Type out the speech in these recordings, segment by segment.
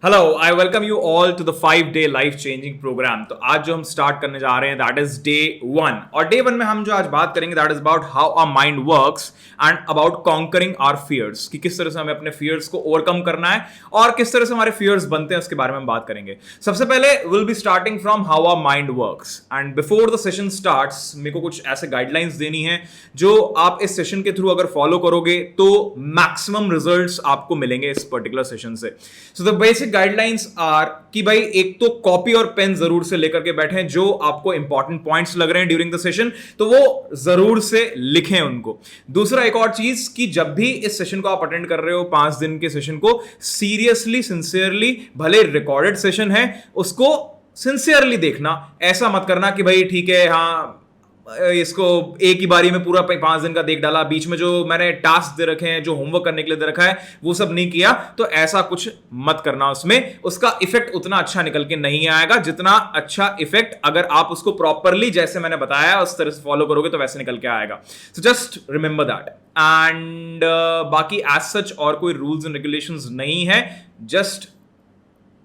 Hello I welcome you all to the 5 day life changing programme. तो आज जो हम स्टार्ट करने जा रहे हैं दैट इज डे 1 और डे 1 में हम जो आज बात करेंगे that is about how our mind works and about conquering our fears, कि किस तरह से हमें अपने फियर्स को ओवरकम करना है और किस तरह से हमारे फियर्स बनते हैं उसके बारे में हम बात करेंगे। सबसे पहले will be starting from how our mind works and before the session starts मेरे को कुछ ऐसे गाइडलाइंस देनी है जो आप इस सेशन के थ्रू अगर फॉलो करोगे तो मैक्सिमम रिजल्ट्स आपको मिलेंगे इस पर्टिकुलर सेशन से। So the basic guidelines are कि भाई एक तो कॉपी और पेन जरूर से लेकर के बैठें, जो आपको इंपॉर्टेंट पॉइंट्स लग रहे हैं ड्यूरिंग द सेशन तो वो जरूर से लिखें उनको। दूसरा एक और चीज कि जब भी इस सेशन को आप अटेंड कर रहे हो 5 दिन के सेशन को, सीरियसली सिंसियरली, भले रिकॉर्डेड सेशन है उसको सिंसियरली देखना। ऐसा मत करना कि भाई ठीक है हाँ इसको एक ही बारी में पूरा 5 दिन का देख डाला, बीच में जो मैंने टास्क दे रखे हैं, जो होमवर्क करने के लिए दे रखा है वो सब नहीं किया, तो ऐसा कुछ मत करना। उसमें उसका इफेक्ट उतना अच्छा निकल के नहीं आएगा जितना अच्छा इफेक्ट अगर आप उसको प्रॉपरली जैसे मैंने बताया उस तरह से फॉलो करोगे तो वैसे निकल के आएगा। So just remember that and बाकी एज सच और कोई रूल्स एंड रेगुलेशंस नहीं है, जस्ट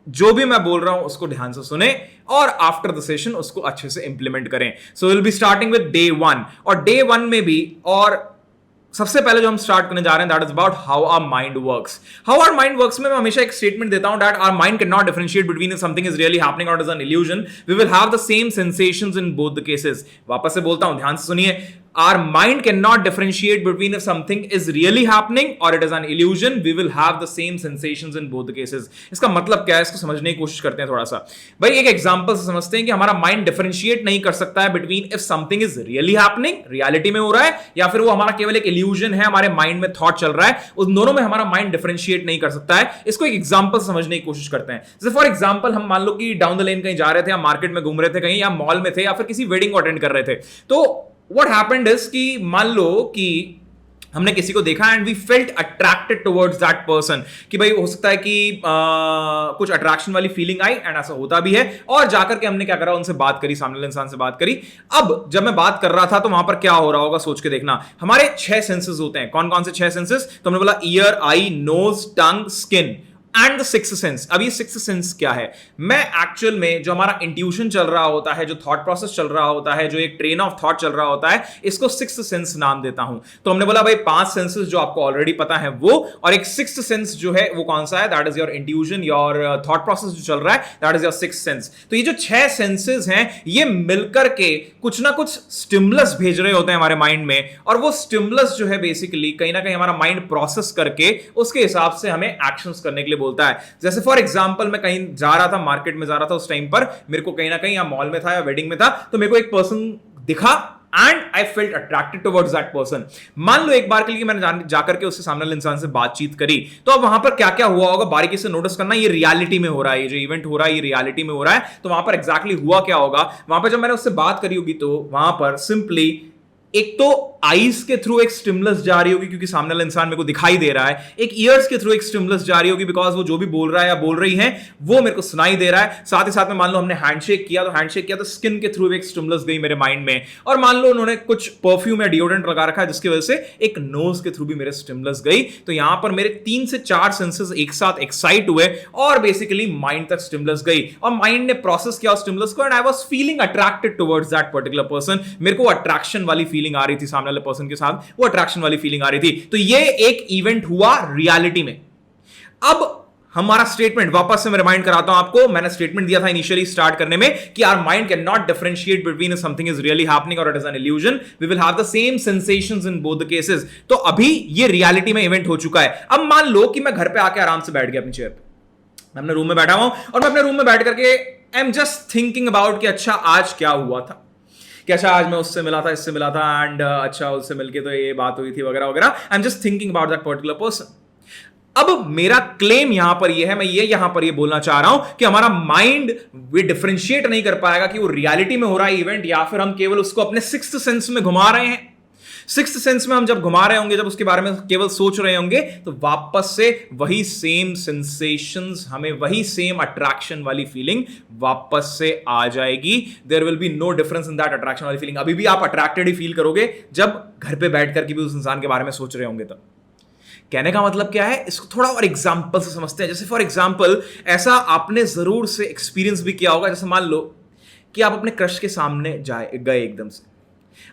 जो भी मैं बोल रहा हूं उसको ध्यान से सुने और आफ्टर द सेशन उसको अच्छे से इंप्लीमेंट करें। So will be starting with day 1 और डे 1 में भी और सबसे पहले जो हम स्टार्ट करने जा रहे हैं that is about how our mind works. How our mind works में मैं हमेशा एक स्टेटमेंट देता हूं that our mind can not differentiate between if something is really happening और it is an illusion. We will have the same sensations in both the cases. वापस से बोलता हूं, ध्यान से सुनिए। Our mind cannot differentiate between if something is really happening or it is an illusion. We will have the same sensations in both the cases. इसका मतलब क्या है, इसको समझने की कोशिश करते हैं थोड़ा सा। भाई एक एग्जांपल से समझते हैं कि हमारा माइंड डिफरेंशिएट नहीं कर सकता है between if something is really happening, reality में हो रहा है, या फिर वो हमारा केवल एक इल्यूजन है, हमारे माइंड में थॉट चल रहा है। उन दोनों में हमारा माइंड डिफरेंशिएट नहीं कर सकता है। इसको एक एग्जांपल समझने की कोशिश करते हैं। जैसे फॉर एग्जांपल हम मान लो कि डाउन द लेन कहीं जा रहे थे, या मार्केट में घूम रहे थे कहीं, या मॉल में थे, या फिर किसी वेडिंग को अटेंड कर रहे थे। तो what happened is कि मान लो कि हमने किसी को देखा and we felt attracted towards that person, कि भाई हो सकता है कि कुछ अट्रैक्शन वाली फीलिंग आई एंड ऐसा होता भी है, और जाकर के हमने क्या करा, उनसे बात करी, सामने वाले इंसान से बात करी। अब जब मैं बात कर रहा था तो वहां पर क्या हो रहा होगा सोच के देखना। हमारे 6 सेंसेस होते हैं। कौन कौन से 6 सेंसेस? तो हमने बोला ear, eye, nose, tongue, skin and the sixth sense. अब ये सिक्स्थ सेंस क्या है? मैं एक्चुअल में जो हमारा इंट्यूशन चल रहा होता है, जो थॉट प्रोसेस चल रहा होता है, जो एक ट्रेन ऑफ थॉट चल रहा होता है, इसको सिक्स्थ सेंस नाम देता हूं। तो हमने बोला भाई 5 सेंसेस जो आपको ऑलरेडी पता है वो, और एक सिक्स्थ सेंस जो है वो कौन सा है? That is your intuition, your thought process जो चल रहा है, that is your sixth sense. तो ये जो 6 सेंसेस हैं ये मिलकर के कुछ ना कुछ स्टिमुलस भेज रहे होते हैं हमारे माइंड में, और वो स्टिमुलस जो है बेसिकली कहीं ना कहीं हमारा माइंड प्रोसेस करके उसके हिसाब से हमें एक्शंस करने के लिए बोलता है। जैसे फॉर एग्जांपल मैं कहीं जा रहा था, मार्केट में जा रहा था, उस टाइम पर मेरे को कहीं ना कहीं या मॉल में था या वेडिंग में था, तो मेरे को एक पर्सन दिखा and I felt attracted towards that person. मान लो एक बार के लिए मैंने जाकर के उससे सामने वाले इंसान से बातचीत करी, तो अब वहां पर क्या क्या हुआ होगा बारीकी से नोटिस करना। ये रियलिटी में हो रहा है, ये जो इवेंट हो रहा है ये रियलिटी में हो रहा है। तो वहां पर एग्जैक्टली हुआ क्या होगा? वहां पर जब मैंने उससे बात करी होगी तो वहां पर सिंपली एक तो आईज के थ्रू एक स्टिमुलस जा रही होगी क्योंकि सामने वाला इंसान मेरे को दिखाई दे रहा है, एक ईयर्स के थ्रू एक स्टिमुलस जा रही होगी बिकॉज वो जो भी बोल रहा है या बोल रही है वो मेरे को सुनाई दे रहा है। साथ ही साथ में मान लो हमने हैंडशेक किया तो स्किन के थ्रू एक स्टिमुलस गई मेरे माइंड में, और मान लो उन्होंने कुछ परफ्यूम या डिओड्रेंट लगा रखा है जिसकी वजह से एक नोज के थ्रू भी मेरे स्टिमुलस गई। तो यहां पर मेरे 3 से 4 सेंसेस एक साथ एक्साइट हुए और बेसिकली माइंड तक स्टिमुलस गई, और माइंड ने प्रोसेस किया स्टिमुलस को and I was feeling attracted towards that particular person. मेरे को अट्रैक्शन वाली फीलिंग आ रही थी, सामने वाले पर्सन के साथ वो अट्रैक्शन वाली फीलिंग आ रही थी। तो ये एक इवेंट हुआ रियलिटी में। अब हमारा स्टेटमेंट वापस से मैं रिमाइंड कराता हूं आपको। मैंने स्टेटमेंट दिया था इनिशियली स्टार्ट करने में कि our mind can not differentiate between if something is really happening और it is an illusion. We will have the same sensations in both the cases. तो अभी ये रियलिटी में इवेंट हो चुका है। अब मान लो कि मैं घर पे आके आराम से बैठ गया अपनी चेयर पे, मैं अपने रूम में बैठा हूं और मैं अपने रूम में बैठ करके I am just thinking about कि अच्छा आज क्या हुआ था, कैसा आज मैं उससे मिला था, इससे मिला था, एंड अच्छा उससे मिलके तो ये बात हुई थी वगैरह वगैरह। I am just thinking about that particular person. अब मेरा क्लेम यहां पर ये है, मैं ये यहां पर ये बोलना चाह रहा हूं कि हमारा माइंड वे डिफरेंशिएट नहीं कर पाएगा कि वो रियलिटी में हो रहा है इवेंट या फिर हम केवल उसको अपने सिक्स्थ सेंस में घुमा रहे हैं। सिक्स्थ सेंस में हम जब घुमा रहे होंगे, जब उसके बारे में केवल सोच रहे होंगे, तो वापस से वही सेम सेंसेशंस, हमें वही सेम अट्रैक्शन वाली फीलिंग वापस से आ जाएगी। There will be no difference in that attraction वाली फीलिंग। अभी भी आप अट्रैक्टेड ही फील करोगे जब घर पे बैठ कर के भी उस इंसान के बारे में सोच रहे होंगे तब। कहने का मतलब क्या है, इसको थोड़ा और एग्जाम्पल से समझते हैं। जैसे फॉर एग्जाम्पल, ऐसा आपने जरूर से एक्सपीरियंस भी किया होगा, जैसे मान लो कि आप अपने क्रश के सामने गए एकदम से,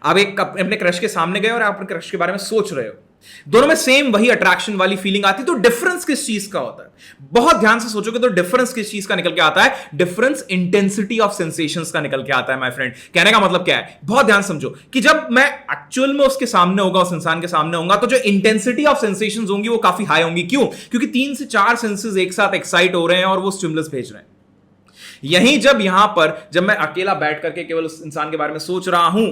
आप अपने क्रश के सामने गए और आप अपने क्रश के बारे में सोच रहे हो, दोनों में सेम वही अट्रैक्शन वाली फीलिंग आती है, तो डिफरेंस किस चीज का होता है? बहुत ध्यान से सोचोगे तो डिफरेंस किस चीज का निकल के आता है? डिफरेंस इंटेंसिटी ऑफ सेंसेशंस का निकल के आता है माय फ्रेंड। कहने का मतलब क्या है, बहुत ध्यान समझो कि जब मैं एक्चुअल में उसके सामने होगा, उस इंसान के सामने होगा, तो जो इंटेंसिटी ऑफ सेंसेशंस होंगी वो काफी हाई होंगी। क्यों? क्योंकि 3 से 4 सेंसेस एक साथ एक्साइट हो रहे हैं और वो स्टिमुलस भेज रहे हैं। यहीं जब मैं अकेला बैठ करके केवल उस इंसान के बारे में सोच रहा हूं,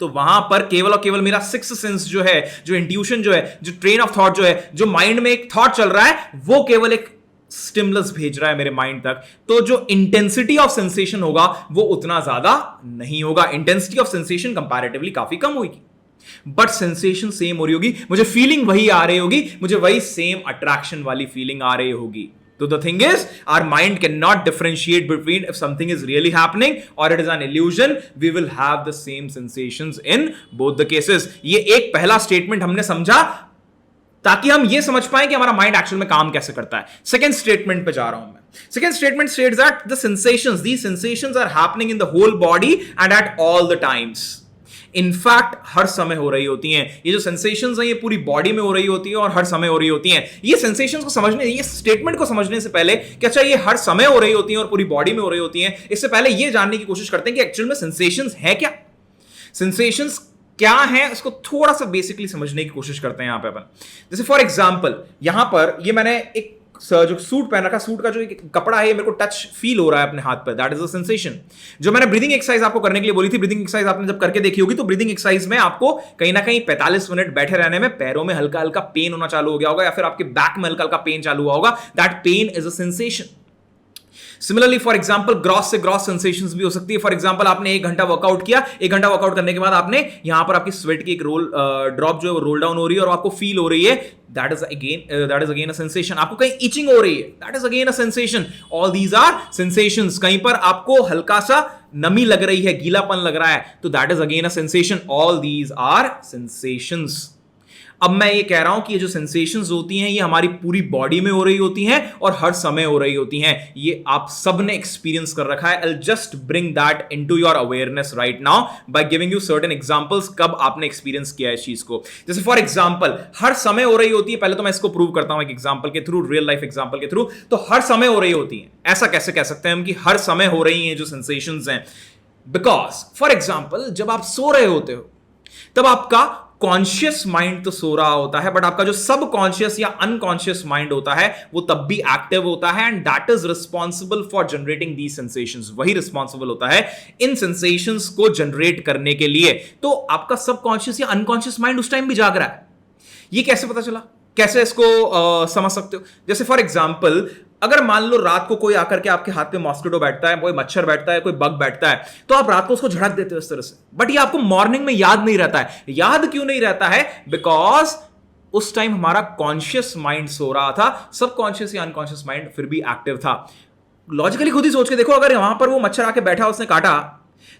तो वहां पर केवल और केवल मेरा सिक्स्थ सेंस जो है, जो इंट्यूशन जो है, जो ट्रेन ऑफ थॉट जो है, जो माइंड में एक थॉट चल रहा है, वो केवल एक स्टिमुलस भेज रहा है मेरे माइंड तक। तो जो इंटेंसिटी ऑफ सेंसेशन होगा वो उतना ज्यादा नहीं होगा। इंटेंसिटी ऑफ सेंसेशन कंपैरेटिवली काफी कम होगी, बट सेंसेशन सेम हो रही होगी, मुझे फीलिंग वही आ रही होगी, मुझे वही सेम अट्रैक्शन वाली फीलिंग आ रही होगी। So the thing is, our mind cannot differentiate between if something is really happening or it is an illusion. We will have the same sensations in both the cases. ये एक पहला statement हमने समझा ताकि हम ये समझ पाए कि हमारा माइंड एक्चुअल में काम कैसे करता है। सेकेंड स्टेटमेंट पे जा रहा हूं मैं। Second statement states that the sensations, these sensations are happening in the whole body and at all the times. In fact हर समय हो रही होती हैं। ये जो सेंसेशंस हैं ये पूरी बॉडी में हो रही होती है और हर समय हो रही होती हैं। ये सेंसेशंस को समझने, ये स्टेटमेंट को समझने से पहले कि अच्छा ये हर समय हो रही होती हैं और पूरी बॉडी में हो रही होती हैं, इससे पहले ये जानने की कोशिश करते हैं कि एक्चुअल में सेंसेशंस है क्या, सेंसेशंस क्या है, इसको थोड़ा सा बेसिकली समझने की कोशिश करते हैं यहां पे अपन। जैसे फॉर एग्जांपल यहां पर ये मैंने एक जो सूट पहन रखा, सूट का जो कपड़ा है, मेरे को टच फील हो रहा है अपने हाथ पर, दैट इज अ सेंसेशन। जो मैंने ब्रीदिंग एक्सरसाइज आपको करने के लिए बोली थी, ब्रीदिंग एक्सरसाइज आपने जब करके देखी होगी, तो ब्रीदिंग एक्सरसाइज में आपको कहीं ना कहीं 45 मिनट बैठे रहने में पैरों में हल्का हल्का पेन होना चालू हो गया होगा, या फिर आपके बैक में हल्का हल्का पेन चालू हुआ होगा। That pain is a sensation. Similarly for example gross से ग्रॉस सेंसेशंस भी हो सकती है। फॉर एग्जांपल आपने 1 घंटा वर्कआउट किया, 1 घंटा वर्कआउट करने के बाद आपने यहां पर आपकी स्वेट की एक ड्रॉप जो है वो रोल डाउन हो रही है और आपको फील हो रही है, that is again a sensation. आपको कहीं इचिंग हो रही है, that is again a sensation. All these are sensations. कहीं पर आपको हल्का सा नमी लग रही है, गीलापन लग रहा है, तो that is again a sensation. All these are sensations. अब मैं ये कह रहा हूं कि ये जो सेंसेशंस होती हैं ये हमारी पूरी बॉडी में हो रही होती हैं और हर समय हो रही होती हैं। ये आप सब ने एक्सपीरियंस कर रखा है। I'll just bring that into your awareness right now by giving you certain examples कब आपने एक्सपीरियंस किया है इस चीज को। जैसे फॉर एग्जांपल हर समय हो रही होती है, पहले तो मैं इसको प्रूव करता हूं एक एग्जांपल के थ्रू, रियल लाइफ एग्जांपल के थ्रू। तो हर समय हो रही होती है, ऐसा कैसे कह सकते हैं हम कि हर समय हो रही हैं जो सेंसेशंस हैं? बिकॉज फॉर एग्जांपल जब आप सो रहे होते हो तब आपका कॉन्शियस माइंड तो सो रहा होता है, बट आपका जो सब कॉन्शियस या अनकॉन्शियस माइंड होता है वो तब भी एक्टिव होता है, and that is responsible for generating the sensations. वही रिस्पॉन्सिबल होता है इन सेंसेशंस को जनरेट करने के लिए। तो आपका सब कॉन्शियस या अनकॉन्शियस माइंड उस टाइम भी जाग रहा है। ये कैसे पता चला, कैसे इसको समझ सकते हो? जैसे फॉर एग्जाम्पल अगर मान लो रात को कोई आकर के आपके हाथ पे मॉस्किटो बैठता है, कोई मच्छर बैठता है, कोई बग बैठता है, तो आप रात को उसको झड़क देते हो इस तरह से, बट ये आपको मॉर्निंग में याद नहीं रहता है। याद क्यों नहीं रहता है? बिकॉज उस टाइम हमारा कॉन्शियस माइंड सो रहा था, सब कॉन्शियस या अनकॉन्शियस माइंड फिर भी एक्टिव था। लॉजिकली खुद ही सोच के देखो, अगर वहां पर वो मच्छर आके बैठा, उसने काटा,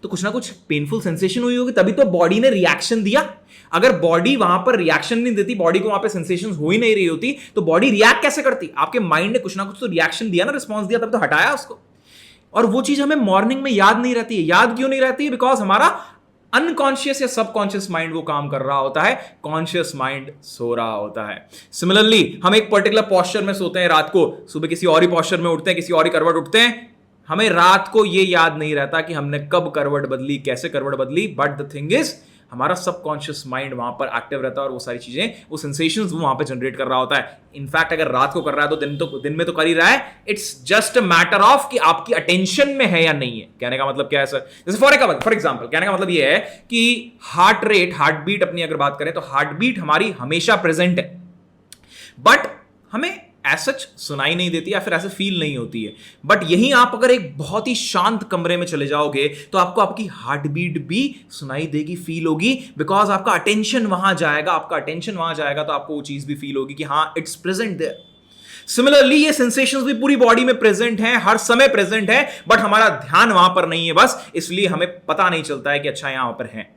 तो कुछ ना कुछ पेनफुल सेंसेशन हुई होगी, तभी तो बॉडी ने रिएक्शन दिया। अगर बॉडी वहां पर रिएक्शन नहीं देती, बॉडी को वहां पे सेंसेशन हो ही नहीं रही होती, तो बॉडी रिएक्ट कैसे करती? आपके माइंड ने कुछ ना कुछ तो रिएक्शन दिया ना, रिस्पॉन्स दिया, तब तो हटाया उसको। और वो चीज हमें मॉर्निंग में याद नहीं रहती है। याद क्यों नहीं रहती है? बिकॉज हमारा अनकॉन्शियस या सबकॉन्शियस माइंड वो काम कर रहा होता है, कॉन्शियस माइंड सो रहा होता है। सिमिलरली हम एक पर्टिकुलर पोस्चर में सोते हैं रात को, सुबह किसी और ही पोस्चर में उठते हैं, किसी और ही करवट उठते हैं, हमें रात को ये याद नहीं रहता कि हमने कब करवट बदली, कैसे करवट बदली, बट द थिंग इज हमारा सबकॉन्शियस माइंड वहां पर एक्टिव रहता है और वो सारी चीजें, वो सेंसेशंस वो वहां पर जनरेट कर रहा होता है। इनफैक्ट अगर रात को कर रहा है तो दिन में तो कर ही रहा है। It's just a matter of कि आपकी अटेंशन में है या नहीं है। कहने का मतलब क्या है सर? जैसे फॉर एग्जांपल कहने का मतलब ये है कि हार्ट रेट, हार्ट बीट अपनी अगर बात करें तो हार्ट बीट हमारी हमेशा प्रेजेंट है, बट हमें सच सुनाई नहीं देती या फिर ऐसे फील नहीं होती है। बट यहीं आप अगर एक बहुत ही शांत कमरे में चले जाओगे तो आपको आपकी हार्ट बीट भी सुनाई देगी, फील होगी, बिकॉज आपका अटेंशन वहां जाएगा। आपका अटेंशन वहां जाएगा तो आपको वो चीज भी फील होगी कि हाँ इट्स प्रेजेंट देयर। सिमिलरली ये सेंसेशंस भी पूरी बॉडी में प्रेजेंट हैं, हर समय प्रेजेंट है, बट हमारा ध्यान वहां पर नहीं है, बस इसलिए हमें पता नहीं चलता है कि अच्छा यहां पर है।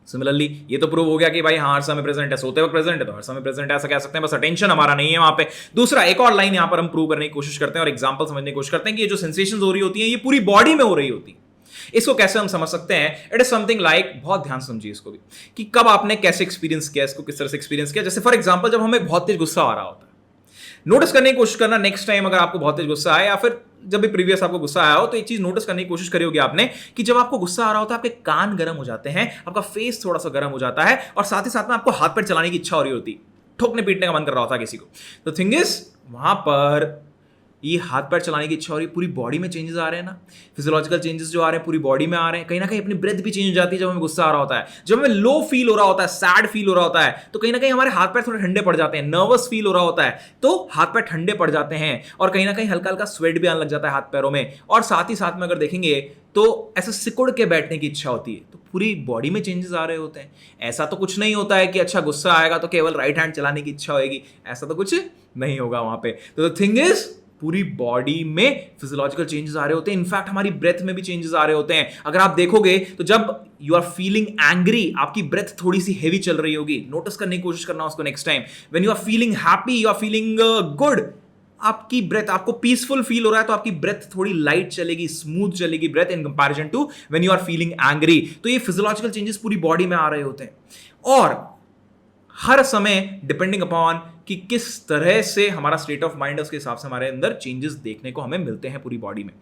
सिमिलरली ये तो प्रूव हो गया कि भाई हाँ हर समय प्रेजेंट है, सोते वक्त प्रेजेंट है तो हर समय प्रेजेंट है, ऐसा कह सकते हैं, बस अटेंशन हमारा नहीं है वहां पे। दूसरा एक और लाइन यहां पर हम प्रूव करने की कोशिश करते हैं और एग्जांपल समझने की कोशिश करते हैं कि ये जो सेंसेशंस हो रही होती हैं ये पूरी बॉडी में हो रही होती है। इसको कैसे हम समझ सकते हैं? इट इज समथिंग लाइक, बहुत ध्यान से समझिए इसको भी, कि कब आपने कैसे एक्सपीरियंस किया इसको, किस तरह से एक्सपीरियंस किया। जैसे फॉर एग्जांपल जब हमें बहुत तेज गुस्सा आ रहा होता है, नोटिस करने की कोशिश करना नेक्स्ट टाइम अगर आपको बहुत तेज गुस्सा आए या फिर जब भी प्रीवियस आपको गुस्सा आया हो, तो एक चीज नोटिस करने की कोशिश करी होगी आपने कि जब आपको गुस्सा आ रहा होता है आपके कान गर्म हो जाते हैं, आपका फेस थोड़ा सा गर्म हो जाता है और साथ ही साथ में आपको हाथ पैर चलाने की इच्छा हो रही होती, ठोकने पीटने का मन कर रहा होता किसी को। तो थिंग इज वहां पर ये हाथ पैर चलाने की इच्छा हो रही है, पूरी बॉडी में चेंजेस आ रहे हैं ना, फिजियोलॉजिकल चेंजेस जो आ रहे हैं पूरी बॉडी में आ रहे हैं। कहीं ना कहीं अपनी ब्रेथ भी चेंज हो जाती है जब हमें गुस्सा आ रहा होता है, जब हमें लो फील हो रहा होता है, सैड फील हो रहा होता है, तो कहीं ना कहीं हमारे हाथ पैर थोड़े ठंडे पड़ जाते हैं। नर्वस फील हो रहा होता है तो हाथ पैर ठंडे पड़ जाते हैं और कहीं ना कहीं हल्का हल्का स्वेट भी आने लग जाता है हाथ पैरों में। और साथ ही साथ में अगर देखेंगे तो ऐसे सिकुड़ के बैठने की इच्छा होती है, तो पूरी बॉडी में चेंजेस आ रहे होते हैं। ऐसा तो कुछ नहीं होता है कि अच्छा गुस्सा आएगा तो केवल राइट हैंड चलाने की इच्छा होगी, ऐसा तो कुछ नहीं होगा वहां पे। तो थिंग इज पूरी बॉडी में फिजियोलॉजिकल चेंजेस आ रहे होते हैं, इनफैक्ट हमारी ब्रेथ में भी चेंजेस आ रहे होते हैं। अगर आप देखोगे तो जब यू आर फीलिंग एंग्री आपकी ब्रेथ थोड़ी सी हेवी चल रही होगी, नोटिस करने की कोशिश करना उसको next time. When you are feeling happy, you are feeling good, आपकी ब्रेथ, आपको पीसफुल फील हो रहा है तो आपकी ब्रेथ थोड़ी लाइट चलेगी, स्मूथ चलेगी breath in comparison to when you are feeling angry. तो ये फिजियोलॉजिकल चेंजेस पूरी बॉडी में आ रहे होते हैं और हर समय डिपेंडिंग अपॉन कि किस तरह से हमारा स्टेट ऑफ माइंड है उसके हिसाब से हमारे अंदर चेंजेस देखने को हमें मिलते हैं पूरी बॉडी में।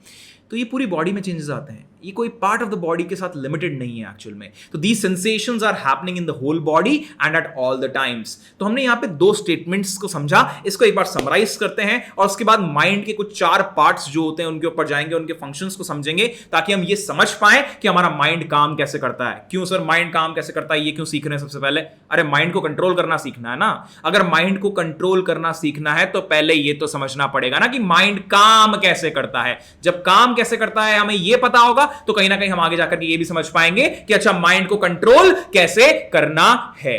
तो ये पूरी बॉडी में चेंजेस आते हैं, ये कोई पार्ट ऑफ द बॉडी के साथ लिमिटेड नहीं है एक्चुअल में। तो these sensations are happening in the whole body and at all the times. तो हमने यहाँ पे दो स्टेटमेंट्स को समझा, इसको एक बार समराइज करते हैं और उसके बाद माइंड के कुछ 4 पार्ट्स जो होते हैं उनके ऊपर जाएंगे, उनके फंक्शंस को समझेंगे ताकि हम ये समझ पाए कि हमारा माइंड काम कैसे करता है। क्यों सर माइंड काम कैसे करता है, ये क्यों सीख रहे हैं सबसे पहले? अरे माइंड को कंट्रोल करना सीखना है ना। अगर माइंड को कंट्रोल करना सीखना है तो पहले ये तो समझना पड़ेगा ना कि माइंड काम कैसे करता है। जब काम कैसे करता है हमें ये पता होगा तो कहीं ना कहीं हम आगे जाकर के ये भी समझ पाएंगे कि अच्छा माइंड को कंट्रोल कैसे करना है।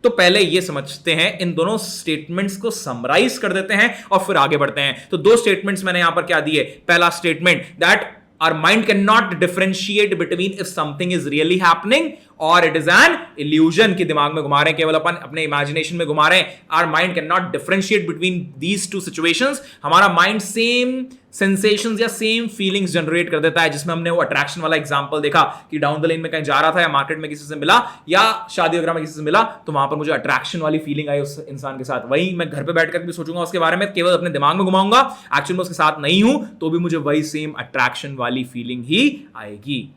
तो पहले ये समझते हैं, इन दोनों स्टेटमेंट्स को समराइज कर देते हैं और फिर आगे बढ़ते हैं। तो 2 स्टेटमेंट्स मैंने यहां पर क्या दिए। पहला statement that our mind cannot differentiate between if something is really happening or it is an illusion, कि दिमाग में घुमा रहे हैं, केवल अपन अपने इमेजिनेशन में घुमा रहे हैं। Our mind cannot differentiate between these two situations। हमारा माइंड सेम सेंसेशंस या सेम फीलिंग्स जनरेट कर देता है, जिसमें हमने वो अट्रैक्शन वाला एग्जांपल देखा कि डाउन द लेन में कहीं जा रहा था या मार्केट में किसी से मिला या शादी वगैरह में किसी से मिला तो वहां पर मुझे अट्रैक्शन वाली फीलिंग आई उस इंसान के साथ। वही मैं घर पे बैठकर भी सोचूंगा उसके बारे में, केवल अपने दिमाग में घुमाऊंगा, एक्चुअल में उसके साथ नहीं हूं तो भी मुझे वही सेम अट्रैक्शन वाली फीलिंग ही आएगी।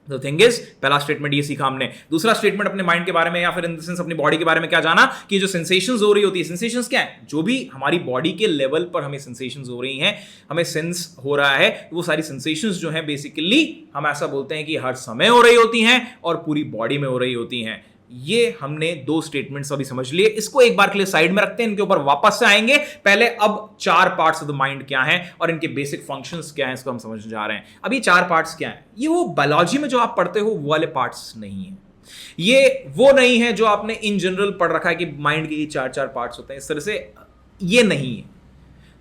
तो थिंग इज, पहला स्टेटमेंट ये सीखा हमने। दूसरा स्टेटमेंट अपने माइंड के बारे में या फिर इन द सेंस अपनी बॉडी के बारे में क्या जाना कि जो सेंसेशंस हो रही होती है, सेंसेशंस क्या है? जो भी हमारी बॉडी के लेवल पर हमें सेंसेशंस हो रही हैं, हमें सेंस हो रहा है, वो सारी सेंसेशंस जो हैं बेसिकली हम ऐसा बोलते हैं कि हर समय हो रही होती हैं और पूरी बॉडी में हो रही होती हैं। ये हमने 2 स्टेटमेंट्स अभी समझ लिए, इसको एक बार के लिए साइड में रखते हैं, इनके ऊपर वापस से आएंगे। पहले अब 4 पार्ट्स ऑफ द माइंड क्या हैं और इनके बेसिक फंक्शंस क्या हैं, इसको हम समझने जा रहे हैं। अब ये 4 पार्ट्स क्या हैं? ये वो बायोलॉजी में जो आप पढ़ते हो वो वाले पार्ट्स नहीं है, ये वो नहीं है जो आपने इन जनरल पढ़ रखा है कि माइंड के ये 4 पार्ट्स होते हैं, इस तरह से ये नहीं है।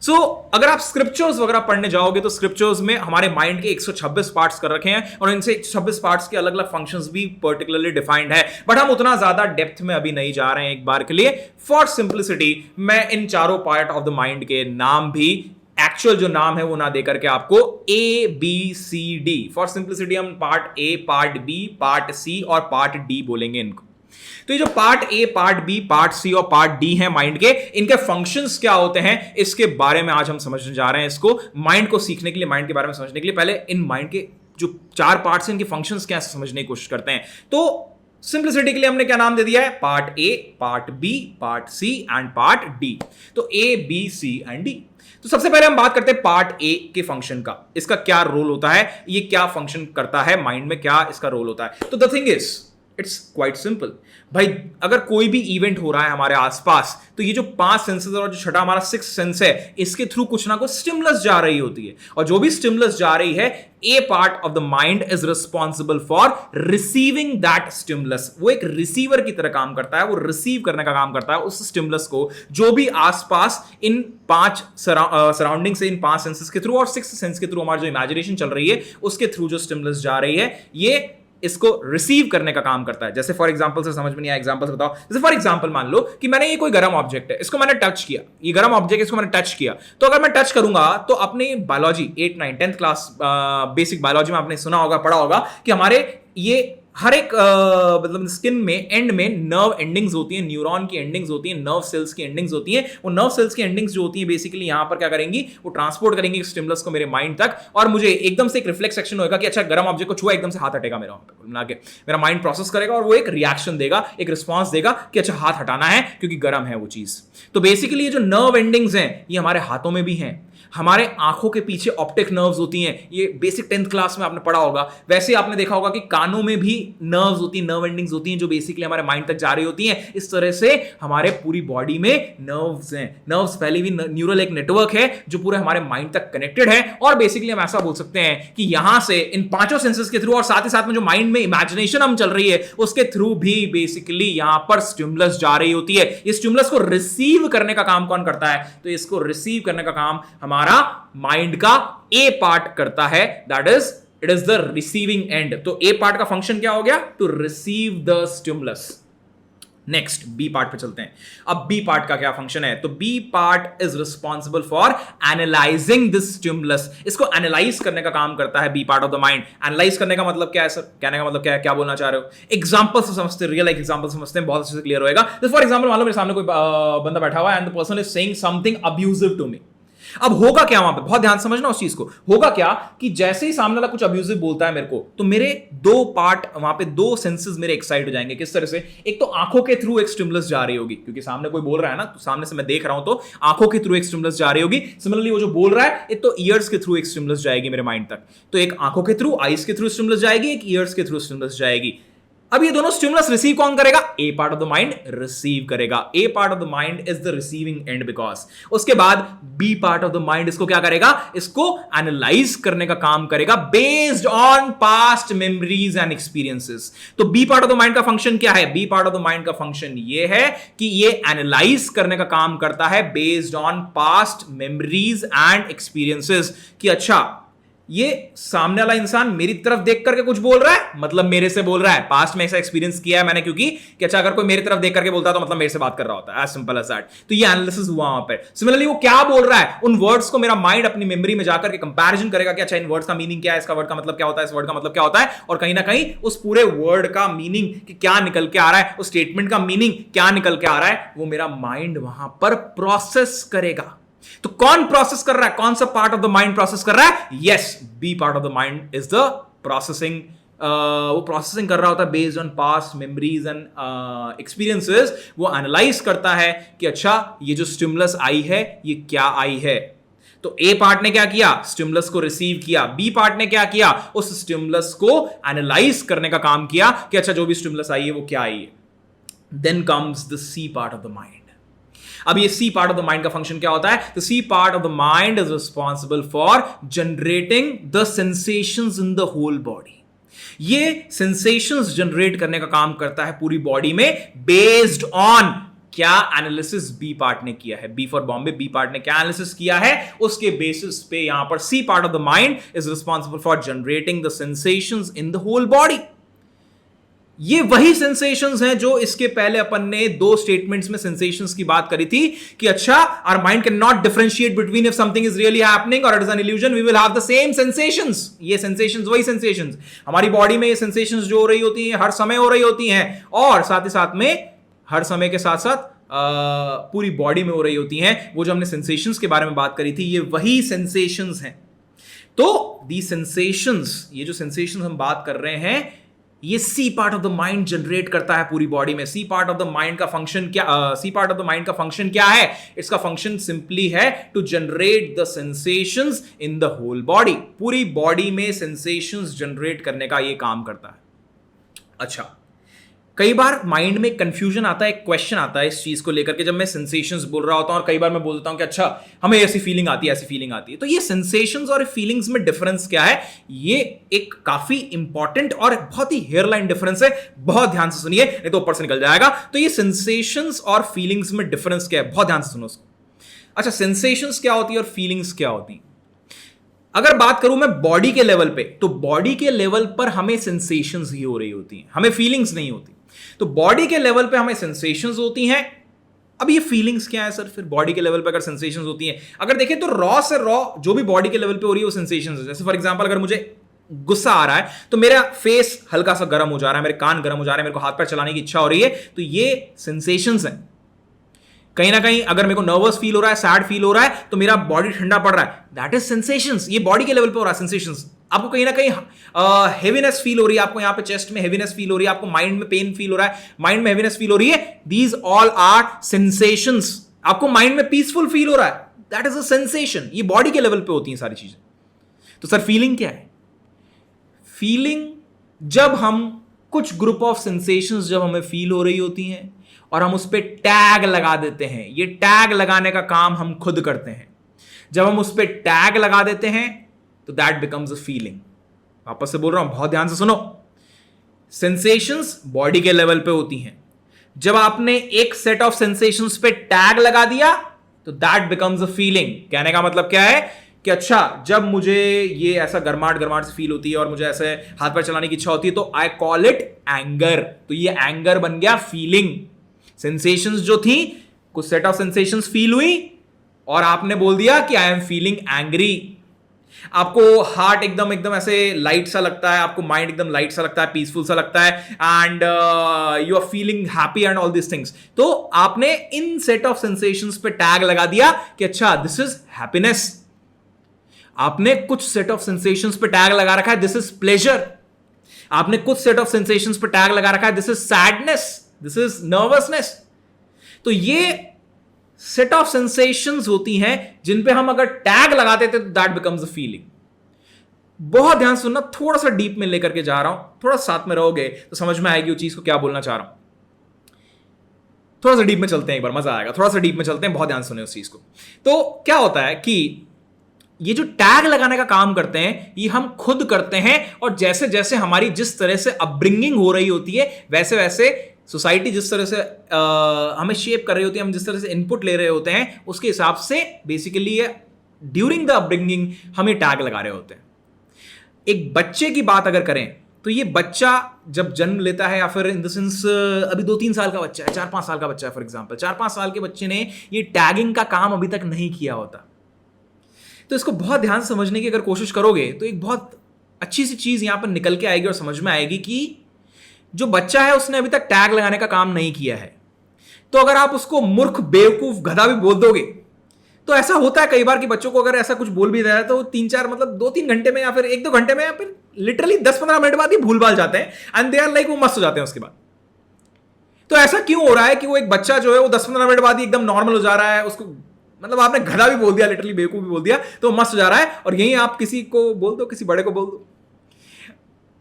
सो अगर आप स्क्रिप्चर्स वगैरह पढ़ने जाओगे तो स्क्रिप्चर्स में हमारे माइंड के 126 पार्ट्स कर रखे हैं और इनसे 126 पार्ट्स के अलग अलग फंक्शंस भी पर्टिकुलरली डिफाइंड है, बट हम उतना ज्यादा डेप्थ में अभी नहीं जा रहे हैं। एक बार के लिए फॉर सिंप्लिसिटी मैं इन चारों पार्ट ऑफ द माइंड के नाम भी एक्चुअल जो नाम है वो ना देकर के आपको ABCD, फॉर सिंप्लिसिटी हम part A, part B, part C और पार्ट D बोलेंगे इनको। तो ये जो part A, part B, part C और पार्ट डी है माइंड के, इनके फंक्शंस क्या होते हैं इसके बारे में आज हम समझने जा रहे हैं। इसको माइंड को सीखने के लिए, माइंड के बारे में समझने के लिए पहले इन माइंड के जो 4 पार्ट्स हैं इनके फंक्शंस क्या है समझने की कोशिश करते हैं। तो सिंप्लिसिटी के लिए हमने क्या नाम दे दिया है? Part A, part B, part C and part D. तो A, B, C and D. तो सबसे पहले हम बात करते हैं पार्ट ए के फंक्शन का, इसका क्या रोल होता है, ये क्या फंक्शन करता है माइंड में, क्या इसका रोल होता है। तो the thing is it's quite simple भाई, अगर कोई भी इवेंट हो रहा है हमारे आसपास तो ये जो 5 सेंसेस और जो छठा हमारा 6th सेंस है, इसके थ्रू कुछ ना कुछ स्टिमुलस जा रही होती है और जो भी स्टिमुलस जा रही है, A part of the mind is responsible for receiving that stimulus. वो एक रिसीवर की तरह काम करता है, वो रिसीव करने का काम करता है उस स्टिमुलस को, जो भी आसपास इन 5 सराउंडिंग से, इन 5 सेंसेस के थ्रू और 6th सेंस के थ्रू हमारी जो इमेजिनेशन चल रही है उसके थ्रू जो स्टिमुलस जा रही है, ये इसको रिसीव करने का काम करता है। जैसे फॉर एग्जांपल से समझ में नहीं आया, एग्जांपल से बताओ। जैसे फॉर एग्जांपल मान लो कि मैंने ये कोई गर्म ऑब्जेक्ट है, इसको मैंने टच किया, ये गर्म ऑब्जेक्ट इसको मैंने टच किया, तो अगर मैं टच करूंगा तो अपने biology 8, 9, 10th class basic biology में आपने सुना होगा, पढ़ा होगा कि हमारे ये हर एक मतलब स्किन में एंड में नर्व एंडिंग्स होती हैं, न्यूरॉन की एंडिंग्स होती हैं, नर्व सेल्स की एंडिंग्स होती हैं। वो नर्व सेल्स की एंडिंग्स जो होती हैं बेसिकली यहां पर क्या करेंगी, वो ट्रांसपोर्ट करेंगी स्टिमुलस को मेरे माइंड तक, और मुझे एकदम से एक रिफ्लेक्स एक्शन होगा कि अच्छा गर्म ऑब्जेक्ट को छुआ, एकदम से हाथ हटेगा मेरा वहां पे, मेरा माइंड प्रोसेस करेगा और वो एक रिएक्शन देगा, एक रिस्पॉन्स देगा कि अच्छा हाथ हटाना है क्योंकि गर्म है वो चीज। तो बेसिकली ये जो नर्व एंडिंग्स हैं ये हमारे हाथों में भी हैं, हमारे आंखों के पीछे ऑप्टिक नर्व्स होती हैं, ये बेसिक 10th क्लास में आपने पढ़ा होगा। वैसे आपने देखा होगा कि कानों में भी नर्व्स होती हैं, नर्व एंडिंग्स होती हैं जो बेसिकली हमारे माइंड तक जा रही होती हैं। इस तरह से हमारे पूरी बॉडी में नर्व्स हैं, नर्व्स पहले भी न्यूरल एक नेटवर्क है जो पूरे हमारे माइंड तक कनेक्टेड है। और बेसिकली हम ऐसा बोल सकते हैं कि यहां से इन पांचों सेंसेस के थ्रू और साथ ही साथ में जो माइंड में इमेजिनेशन हम चल रही है उसके थ्रू भी बेसिकली यहां पर स्टिमुलस जा रही होती है। इस स्टिमुलस को रिसीव करने का काम कौन करता है, तो इसको रिसीव करने का काम हमारा माइंड का ए पार्ट करता है, that is it is the receiving end. तो ए पार्ट का फंक्शन क्या हो गया, to receive the stimulus. Next B part पे चलते हैं। अब बी पार्ट का क्या फंक्शन है, तो B part is responsible for analysing this stimulus. इसको एनालाइज करने का काम करता है B part of the mind. Analyse करने का मतलब क्या है सर, कहने का मतलब क्या है, क्या बोलना चाह रहे हो? एग्जांपल से समझते, रियल लाइफ एग्जांपल समझते हैं, बहुत अच्छे से क्लियर होएगा। जैसे फॉर एग्जांपल मान लो मेरे सामने कोई बंदा बैठा हुआ है and the person is saying something abusive to me. अब होगा क्या वहां पे, बहुत ध्यान समझना उस चीज को, होगा क्या कि जैसे ही सामने वाला कुछ अब्यूजिव बोलता है मेरे को, तो मेरे दो पार्ट वहां पे, दो सेंसेस मेरे एक्साइट हो जाएंगे। किस तरह से, एक तो आंखों के थ्रू एक स्टिमुलस जा रही होगी, क्योंकि सामने कोई बोल रहा है ना, तो सामने से मैं देख रहा हूं तो आंखों के थ्रू एक स्टिमुलस जा रही होगी। सिमिलरली वो जो बोल रहा है एक तो ईयर्स के थ्रू एक स्टिमुलस जाएगी मेरे माइंड तक, तो एक आंखों के थ्रू, आईज के थ्रू स्टिमुलस जाएगी, एक ईयर्स के थ्रू स्टिमुलस जाएगी। अब ये दोनों स्टिमुलस रिसीव कौन करेगा, A part of the mind receive करेगा। A part of the mind is the receiving end because. उसके बाद B part of the mind इसको क्या करेगा, इसको एनालाइज करने का काम करेगा based on past memories and experiences. तो B part of the mind का फंक्शन क्या है, B part of the mind का फंक्शन ये है कि ये एनालाइज करने का काम करता है based on past memories and experiences. कि अच्छा ये सामने वाला इंसान मेरी तरफ देख करके कुछ बोल रहा है, मतलब मेरे से बोल रहा है, पास्ट में ऐसा एक्सपीरियंस किया है मैंने, क्योंकि कि अच्छा अगर कोई मेरी तरफ देख करके बोलता है तो मतलब मेरे से बात कर रहा होता है, एज सिंपल एज दैट। तो ये एनालिसिस हुआ वहां पर। सिमिलरली वो क्या बोल रहा है, उन वर्ड्स को मेरा माइंड अपनी मेमोरी में जाकर के कंपैरिजन करेगा कि अच्छा इन वर्ड्स का मीनिंग क्या है, इसका वर्ड का मतलब क्या होता है, इस वर्ड का मतलब क्या होता है, और कहीं ना कहीं उस पूरे वर्ड का मीनिंग कि क्या निकल के आ रहा है, उस स्टेटमेंट का मीनिंग क्या निकल के आ रहा है, वो मेरा माइंड वहां पर प्रोसेस करेगा। तो कौन प्रोसेस कर रहा है, कौन सा part of the mind process कर रहा है, yes B part of the mind is the processing. वो प्रोसेसिंग कर रहा होता है based on past memories and experiences. वो एनालाइज करता है कि अच्छा ये जो स्टिमुलस आई है ये क्या आई है। तो ए पार्ट ने क्या किया, स्टिमुलस को रिसीव किया। बी पार्ट ने क्या किया, उस स्टिमुलस को एनालाइज करने का काम किया कि अच्छा जो भी स्टिमुलस आई है वो क्या आई है। Then comes the C part of the mind. अब ये C part of the mind का फंक्शन क्या होता है, the C part of the mind is responsible for generating the sensations in the whole body. ये सेंसेशंस जनरेट करने का काम करता है पूरी बॉडी में बेस्ड ऑन क्या एनालिसिस बी पार्ट ने किया है। B for Bombay, B part ने क्या एनालिसिस किया है, उसके बेसिस पे यहां पर C part of the mind is responsible for generating the sensations in the whole body. ये वही सेंसेशंस हैं जो इसके पहले अपन ने दो स्टेटमेंट्स में सेंसेशंस की बात करी थी कि अच्छा our mind can not differentiate between if something is really happening और it is an illusion, we will have the same sensations. ये सेंसेशंस वही सेंसेशंस हमारी बॉडी में, ये सेंसेशंस जो हो रही होती हैं हर समय हो रही होती हैं, और साथ ही साथ में हर समय के साथ साथ पूरी बॉडी में हो रही होती हैं। वो जो हमने सेंसेशंस के बारे में बात करी थी ये वही सेंसेशंस हैं। तो दी सेंसेशंस, ये जो सेंसेशंस हम बात कर रहे हैं ये C part of the mind generate करता है पूरी बॉडी में। C part of the mind का फंक्शन क्या, C part of the mind का फंक्शन क्या है, इसका फंक्शन सिंपली है to generate the sensations in the whole body. पूरी बॉडी में सेंसेशंस जनरेट करने का ये काम करता है। अच्छा, कई बार माइंड में कंफ्यूजन आता है, एक क्वेश्चन आता है इस चीज को लेकर के, जब मैं सेंसेशंस बोल रहा होता हूं और कई बार मैं बोलता हूं कि अच्छा हमें ऐसी फीलिंग आती है, ऐसी फीलिंग आती है। तो ये सेंसेशंस और फीलिंग्स में डिफरेंस क्या है, ये एक काफी इंपॉर्टेंट और बहुत ही हेयरलाइन डिफरेंस है। बहुत ध्यान से सुनिए नहीं तो ऊपर से निकल जाएगा। तो ये सेंसेशंस और फीलिंग्स में डिफरेंस क्या है, बहुत ध्यान से सुनो उसको। अच्छा, सेंसेशंस क्या होती है और फीलिंग्स क्या होती है? अगर बात करूं मैं बॉडी के लेवल पे, तो बॉडी के लेवल पर हमें सेंसेशंस ही हो रही होती हैं, हमें फीलिंग्स नहीं होती। तो बॉडी के लेवल पे हमें सेंसेशंस होती हैं। अब ये फीलिंग्स क्या है सर? फिर बॉडी के लेवल पे अगर सेंसेशंस होती हैं, अगर देखें तो रॉ से रॉ जो भी बॉडी के लेवल पे हो रही है वो सेंसेशंस है। जैसे फॉर एग्जांपल अगर मुझे गुस्सा आ रहा है तो मेरा फेस हल्का सा गर्म हो जा रहा है, मेरे कान गर्म हो जा रहे हैं, मेरे को हाथ पैर चलाने की इच्छा हो रही है, तो ये सेंसेशंस हैं। कहीं ना कहीं अगर मेरे को नर्वस फील हो रहा है, सैड फील हो रहा है, तो मेरा बॉडी ठंडा पड़ रहा है, दैट इज सेंसेशंस। ये बॉडी के लेवल पे हो रहा है सेंसेशंस। आपको कहीं ना कहीं हेवीनेस फील हो रही है, आपको यहां पे चेस्ट में हेवीनेस फील हो रही है, आपको माइंड में पेन फील हो रहा है, माइंड में हेवीनेस फील हो रही है, दीज ऑल आर सेंसेशंस। आपको माइंड में पीसफुल फील हो रहा है, दैट इज अ सेंसेशन। ये बॉडी के लेवल पे होती हैं सारी चीजें। तो सर फीलिंग क्या है? फीलिंग जब हम कुछ ग्रुप ऑफ सेंसेशंस जब हमें फील हो रही होती हैं और हम उस पर टैग लगा देते हैं। ये टैग लगाने का काम हम खुद करते हैं। जब हम उस पर टैग लगा देते हैं तो दैट बिकम्स अ फीलिंग। वापस से बोल रहा हूं, बहुत ध्यान से सुनो। सेंसेशंस बॉडी के लेवल पे होती हैं। जब आपने एक सेट ऑफ सेंसेशंस पे टैग लगा दिया तो दैट बिकम्स अ फीलिंग। कहने का मतलब क्या है कि अच्छा, जब मुझे ये ऐसा गरमाहट गरमाहट से फील होती है और मुझे ऐसे हाथ पैर चलाने की इच्छा होती है तो आई कॉल इट एंगर। तो ये एंगर बन गया फीलिंग। सेंसेशंस जो थी, कुछ सेट ऑफ सेंसेशंस फील हुई और आपने बोल दिया कि आई एम फीलिंग एंग्री। आपको हार्ट एकदम एकदम ऐसे लाइट सा लगता है, आपको माइंड एकदम लाइट सा लगता है, पीसफुल सा लगता है, and you are feeling happy and all this things. तो आपने इन सेट ऑफ सेंसेशंस पे टैग लगा दिया कि अच्छा दिस इज हैप्पीनेस। आपने कुछ सेट ऑफ सेंसेशंस पे टैग लगा रखा है, दिस इज प्लेजर। आपने कुछ सेट ऑफ सेंसेशंस पे टैग लगा रखा है, this is sadness, this is nervousness. तो ये सेट ऑफ सेंसेशंस होती हैं जिन पे हम अगर टैग लगाते थे तो दैट बिकम्स अ फीलिंग। बहुत ध्यान सुनना, थोड़ा सा डीप में लेकर के जा रहा हूं, थोड़ा साथ में रहोगे तो समझ में आएगी वो चीज को क्या बोलना चाह रहा हूं। थोड़ा सा डीप में चलते हैं, एक बार मजा आएगा। थोड़ा सा डीप में चलते हैं, बहुत ध्यान सुने उस चीज को। तो क्या होता है कि ये जो टैग लगाने का काम करते हैं ये हम खुद करते हैं, और जैसे जैसे हमारी जिस तरह से अपब्रिंगिंग हो रही होती है वैसे वैसे सोसाइटी जिस तरह से हमें शेप कर रही होती है, हम जिस तरह से इनपुट ले रहे होते हैं उसके हिसाब से बेसिकली ड्यूरिंग द अपब्रिंगिंग हम ये टैग लगा रहे होते हैं। एक बच्चे की बात अगर करें तो ये बच्चा जब जन्म लेता है, या फिर इन द सेंस अभी 2-3 साल का बच्चा है, 4-5 साल का बच्चा है फॉर एग्जाम्पल, 4-5 साल के बच्चे ने ये टैगिंग का काम अभी तक नहीं किया होता। तो इसको बहुत ध्यान से समझने की अगर कोशिश करोगे तो एक बहुत अच्छी सी चीज यहां पर निकल के आएगी और समझ में आएगी कि जो बच्चा है उसने अभी तक टैग लगाने का काम नहीं किया है। तो अगर आप उसको मूर्ख, बेवकूफ, गधा भी बोल दोगे तो ऐसा होता है कई बार कि बच्चों को अगर ऐसा कुछ बोल भी रहा है तो 3-4 मतलब 2-3 घंटे में या फिर 1-2 घंटे में या फिर लिटरली 10-15 मिनट बाद ही भूल भाल जाते हैं, एंड दे आर लाइक वो मस्त हो जाते हैं उसके बाद। तो ऐसा क्यों हो रहा है कि वो एक बच्चा जो है वो 10-15 मिनट बाद ही एकदम नॉर्मल हो जा रहा है, उसको मतलब आपने गधा भी बोल दिया, लिटरली बेवकूफ भी बोल दिया तो मस्त हो जा रहा है, और यही आप किसी को बोल दो, किसी बड़े को बोल दो,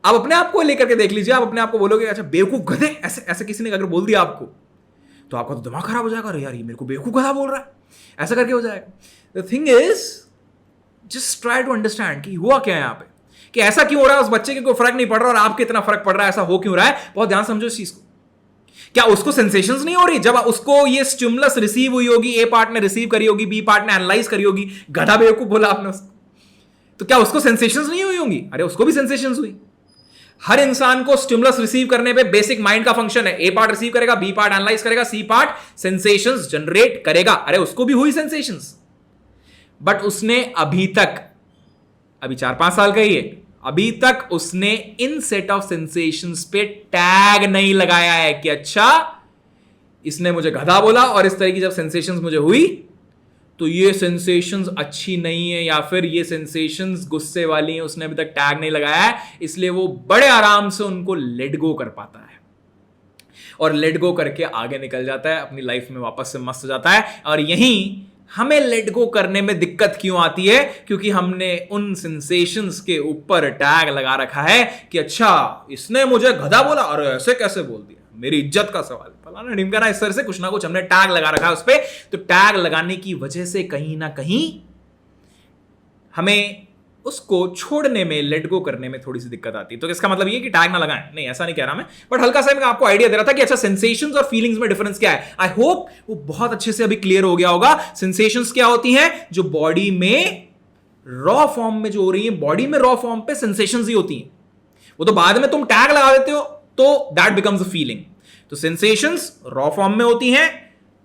आप अपने आप को लेकर के देख लीजिए, आप अपने आप को बोलोगे अच्छा बेवकूफ गधे, ऐसे ऐसे किसी ने अगर बोल दिया आपको तो आपका तो दिमाग खराब हो जाएगा, अरे यार ये मेरे को बेवकूफ गधा बोल रहा है, ऐसा करके हो जाएगा। The thing is just try to understand कि हुआ क्या है यहाँ पे, कि ऐसा क्यों हो रहा है, उस बच्चे के कोई फर्क नहीं पड़ रहा और आपके इतना फर्क पड़ रहा है, ऐसा हो क्यों रहा है। बहुत ध्यान समझो इस चीज को। क्या उसको सेंसेशंस नहीं हो रही? जब उसको ये स्टिमुलस रिसीव हुई होगी, ए पार्ट ने रिसीव करी होगी, बी पार्ट ने एनालाइज करी होगी, गधा बेवकूफ बोला आपने उसको, तो क्या उसको सेंसेशंस नहीं हुई होंगी? अरे उसको भी सेंसेशंस हुई। हर इंसान को स्टिमुलस रिसीव करने पे बेसिक माइंड का फंक्शन है, ए पार्ट रिसीव करेगा, बी पार्ट एनालाइज करेगा, सी पार्ट सेंसेशंस जनरेट करेगा। अरे उसको भी हुई सेंसेशंस, बट उसने अभी 4-5 साल का ही है, अभी तक उसने इन सेट ऑफ सेंसेशंस पे टैग नहीं लगाया है कि अच्छा इसने मुझे गधा बोला और इस तरह की जब सेंसेशंस मुझे हुई तो ये सेंसेशंस अच्छी नहीं है या फिर ये सेंसेशंस गुस्से वाली हैं, उसने अभी तक टैग नहीं लगाया है, इसलिए वो बड़े आराम से उनको लेट गो कर पाता है और लेट गो करके आगे निकल जाता है, अपनी लाइफ में वापस से मस्त हो जाता है। और यहीं हमें लेट गो करने में दिक्कत क्यों आती है? क्योंकि हमने उन सेंसेशंस के ऊपर टैग लगा रखा है कि अच्छा इसने मुझे गधा बोला, अरे ऐसे कैसे बोल दिया, मेरी इज्जत का सवाल, फलाना ढिमकाना, इस तरह से कुछ ना कुछ हमने टैग लगा रखा है उस पर। तो टैग लगाने की वजह से कहीं ना कहीं हमें उसको छोड़ने में, लेट गो करने में थोड़ी सी दिक्कत आती है। तो इसका मतलब ये कि टैग ना लगाएं, नहीं ऐसा नहीं कह रहा मैं, बट हल्का सा मैं आपको आइडिया दे रहा था कि अच्छा सेंसेशंस और फीलिंग्स में डिफरेंस क्या है। आई होप वो बहुत अच्छे से अभी क्लियर हो गया होगा। सेंसेशंस क्या होती हैं? जो बॉडी में रॉ फॉर्म में जो हो रही है बॉडी में, रॉ फॉर्म पे सेंसेशंस ही होती हैं। वो तो बाद में तुम टैग लगा देते हो तो दैट बिकम्स अ फीलिंग। तो सेंसेशंस रॉ फॉर्म में होती हैं।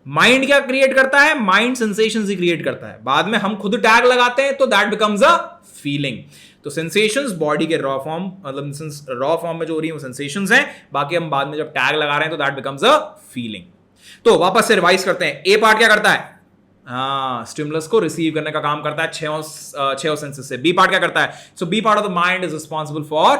माइंड क्या क्रिएट करता है? माइंड सेंसेशंस ही क्रिएट करता है। बाद में हम खुद टैग लगाते हैं तो दैट बिकम्स अ फीलिंग। तो सेंसेशंस बॉडी के रॉ फॉर्म, मतलब रॉ फॉर्म में जो हो रही है वो सेंसेशंस हैं, बाकी हम बाद में जब टैग लगा रहे हैं तो दैट बिकम्स अ फीलिंग। तो वापस से रिवाइज करते हैं। ए पार्ट क्या करता है? स्टिमुलस को रिसीव करने का काम करता है छह सेंसेस से। बी पार्ट क्या करता है? So B part of the mind is responsible for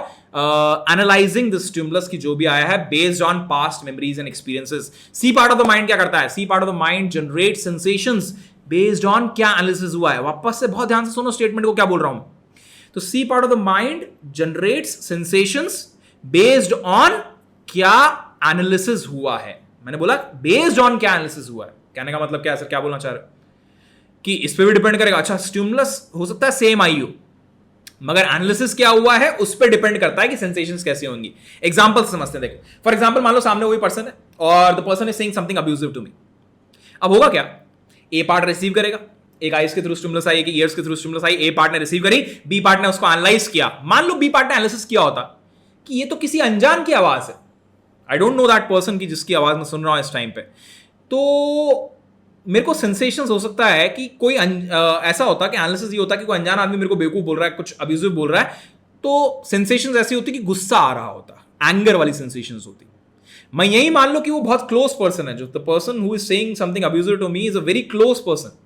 analysing the stimulus की जो भी आया है based on past memories and experiences. C part of the mind क्या करता है? C part of the mind generate sensations based on क्या analysis हुआ है। वापस से बहुत ध्यान से सुनो स्टेटमेंट को, क्या बोल रहा हूं। तो C part of the mind generates sensations based on क्या एनालिसिस हुआ है। मैंने बोला बेस्ड ऑन क्या एनालिसिस हुआ है। कहने का मतलब क्या है सर, क्या बोलना चाह रहे कि इस पे भी डिपेंड करेगा। अच्छा, स्टिमुलस हो सकता है सेम आई हो, मगर एनालिसिस क्या हुआ है उस पर डिपेंड करता है कि सेंसेशंस कैसी होंगी। एग्जांपल समझते हैं। देखो फॉर एग्जांपल मान लो सामने वही पर्सन है और the person is saying something abusive to me. अब होगा क्या? ए पार्ट रिसीव करेगा, एक आईज के थ्रू स्टिमुलस आई, एक ईयर्स के थ्रू स्टिमुलस आई। ए पार्ट ने रिसीव करी, बी पार्ट ने उसको एनालाइज किया। मान लो बी पार्ट ने एनालिसिस किया होता कि ये तो किसी अनजान की आवाज है, I don't know that person की जिसकी आवाज मैं सुन रहा हूं इस टाइम पे। तो मेरे को सेंसेशंस हो सकता है कि कोई ऐसा होता कि एनालिसिस ये होता कि कोई अनजान आदमी मेरे को बेवकूफ बोल रहा है, कुछ अब्यूजिव बोल रहा है, तो सेंसेशंस ऐसी होती कि गुस्सा आ रहा होता, एंगर वाली सेंसेशंस होती। मैं यही मान लो कि वो बहुत क्लोज पर्सन है, जो the person who is saying something abusive to me is a very close person.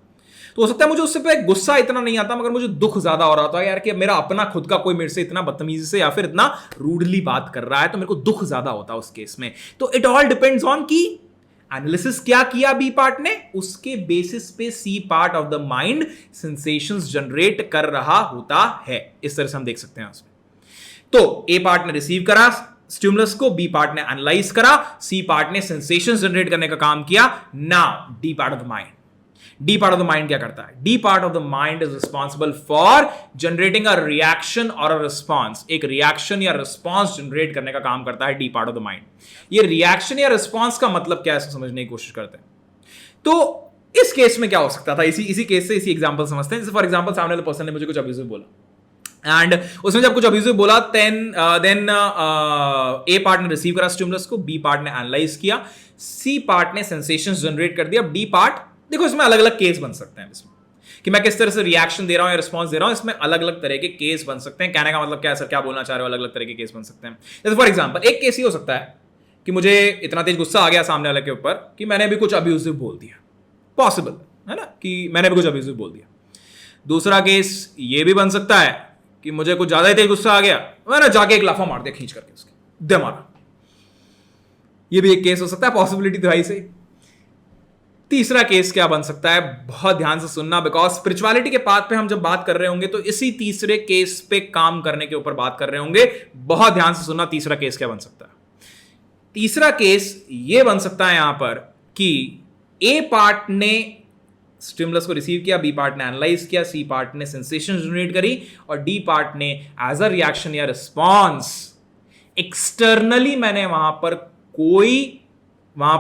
तो हो सकता है मुझे उससे पे गुस्सा इतना नहीं आता, मगर मुझे दुख ज्यादा हो रहा था यार कि मेरा अपना खुद का कोई मेरे से इतना बदतमीजी से या फिर इतना रूडली बात कर रहा है, तो मेरे को दुख ज्यादा होता उस केस में। तो इट ऑल डिपेंड्स ऑन की एनालिसिस क्या किया बी पार्ट ने, उसके बेसिस पे C part of the mind sensations generate कर रहा होता है। इस तरह से हम देख सकते हैं उसमें। तो ए पार्ट ने रिसीव करा स्टिमुलस को, बी पार्ट ने एनालाइज करा, सी पार्ट ने सेंसेशंस जनरेट करने का काम किया। Now D part of the mind, D part of the mind क्या करता है? D part of the mind is responsible for generating a reaction और अ रिस्पॉन्स। एक रिएक्शन या रिस्पॉन्स जनरेट करने का काम करता है D part of the mind. ये रिएक्शन या रिस्पॉन्स का मतलब क्या है इसको समझने की कोशिश करते हैं। तो इस केस में क्या हो सकता था, इसी केस से इसी एग्जांपल समझते हैं। जैसे फॉर एग्जांपल सामने वाले पर्सन ने मुझे कुछ अब्यूजिव बोला एंड उसने जब कुछ अब्यूजिव बोला देन ए पार्ट ने रिसीव करा स्टिमुलस को, बी पार्ट ने एनालाइज किया, सी पार्ट ने सेंसेशंस जनरेट कर दिया। डी पार्ट, देखो इसमें अलग अलग केस बन सकते हैं इसमें कि मैं किस तरह से रिएक्शन दे रहा हूं या रिस्पॉन्स दे रहा हूं, इसमें अलग अलग तरह के केस बन सकते हैं। कहने का मतलब क्या है सर, क्या बोलना चाह रहे हो? अलग अलग तरह के केस बन सकते हैं। जैसे फॉर एग्जांपल एक केस ही हो सकता है कि मुझे इतना तेज गुस्सा आ गया सामने वाले के ऊपर कि मैंने भी कुछ अब्यूजिव बोल दिया, पॉसिबल है ना कि मैंने भी कुछ अब्यूजिव बोल दिया। दूसरा केस ये भी बन सकता है कि मुझे कुछ ज्यादा ही तेज गुस्सा आ गया, मैंने जाके एक लाफा मार दिया खींच करके उसके, दे मारा। ये भी एक केस हो सकता है, पॉसिबिलिटी तो है से। तीसरा केस क्या बन सकता है, बहुत ध्यान से सुनना, बिकॉज स्पिरिचुअलिटी के पाथ पे हम जब बात कर रहे होंगे तो इसी तीसरे केस पे काम करने के ऊपर बात कर रहे होंगे। बहुत ध्यान से सुनना, तीसरा केस क्या बन सकता है। तीसरा केस ये बन सकता है यहां पर कि ए पार्ट ने स्टिमुलस को रिसीव किया, बी पार्ट ने एनालाइज किया, सी पार्ट ने सेंसेशन जनरेट करी और डी पार्ट ने एज अ रिएक्शन या रिस्पॉन्स एक्सटर्नली मैंने वहां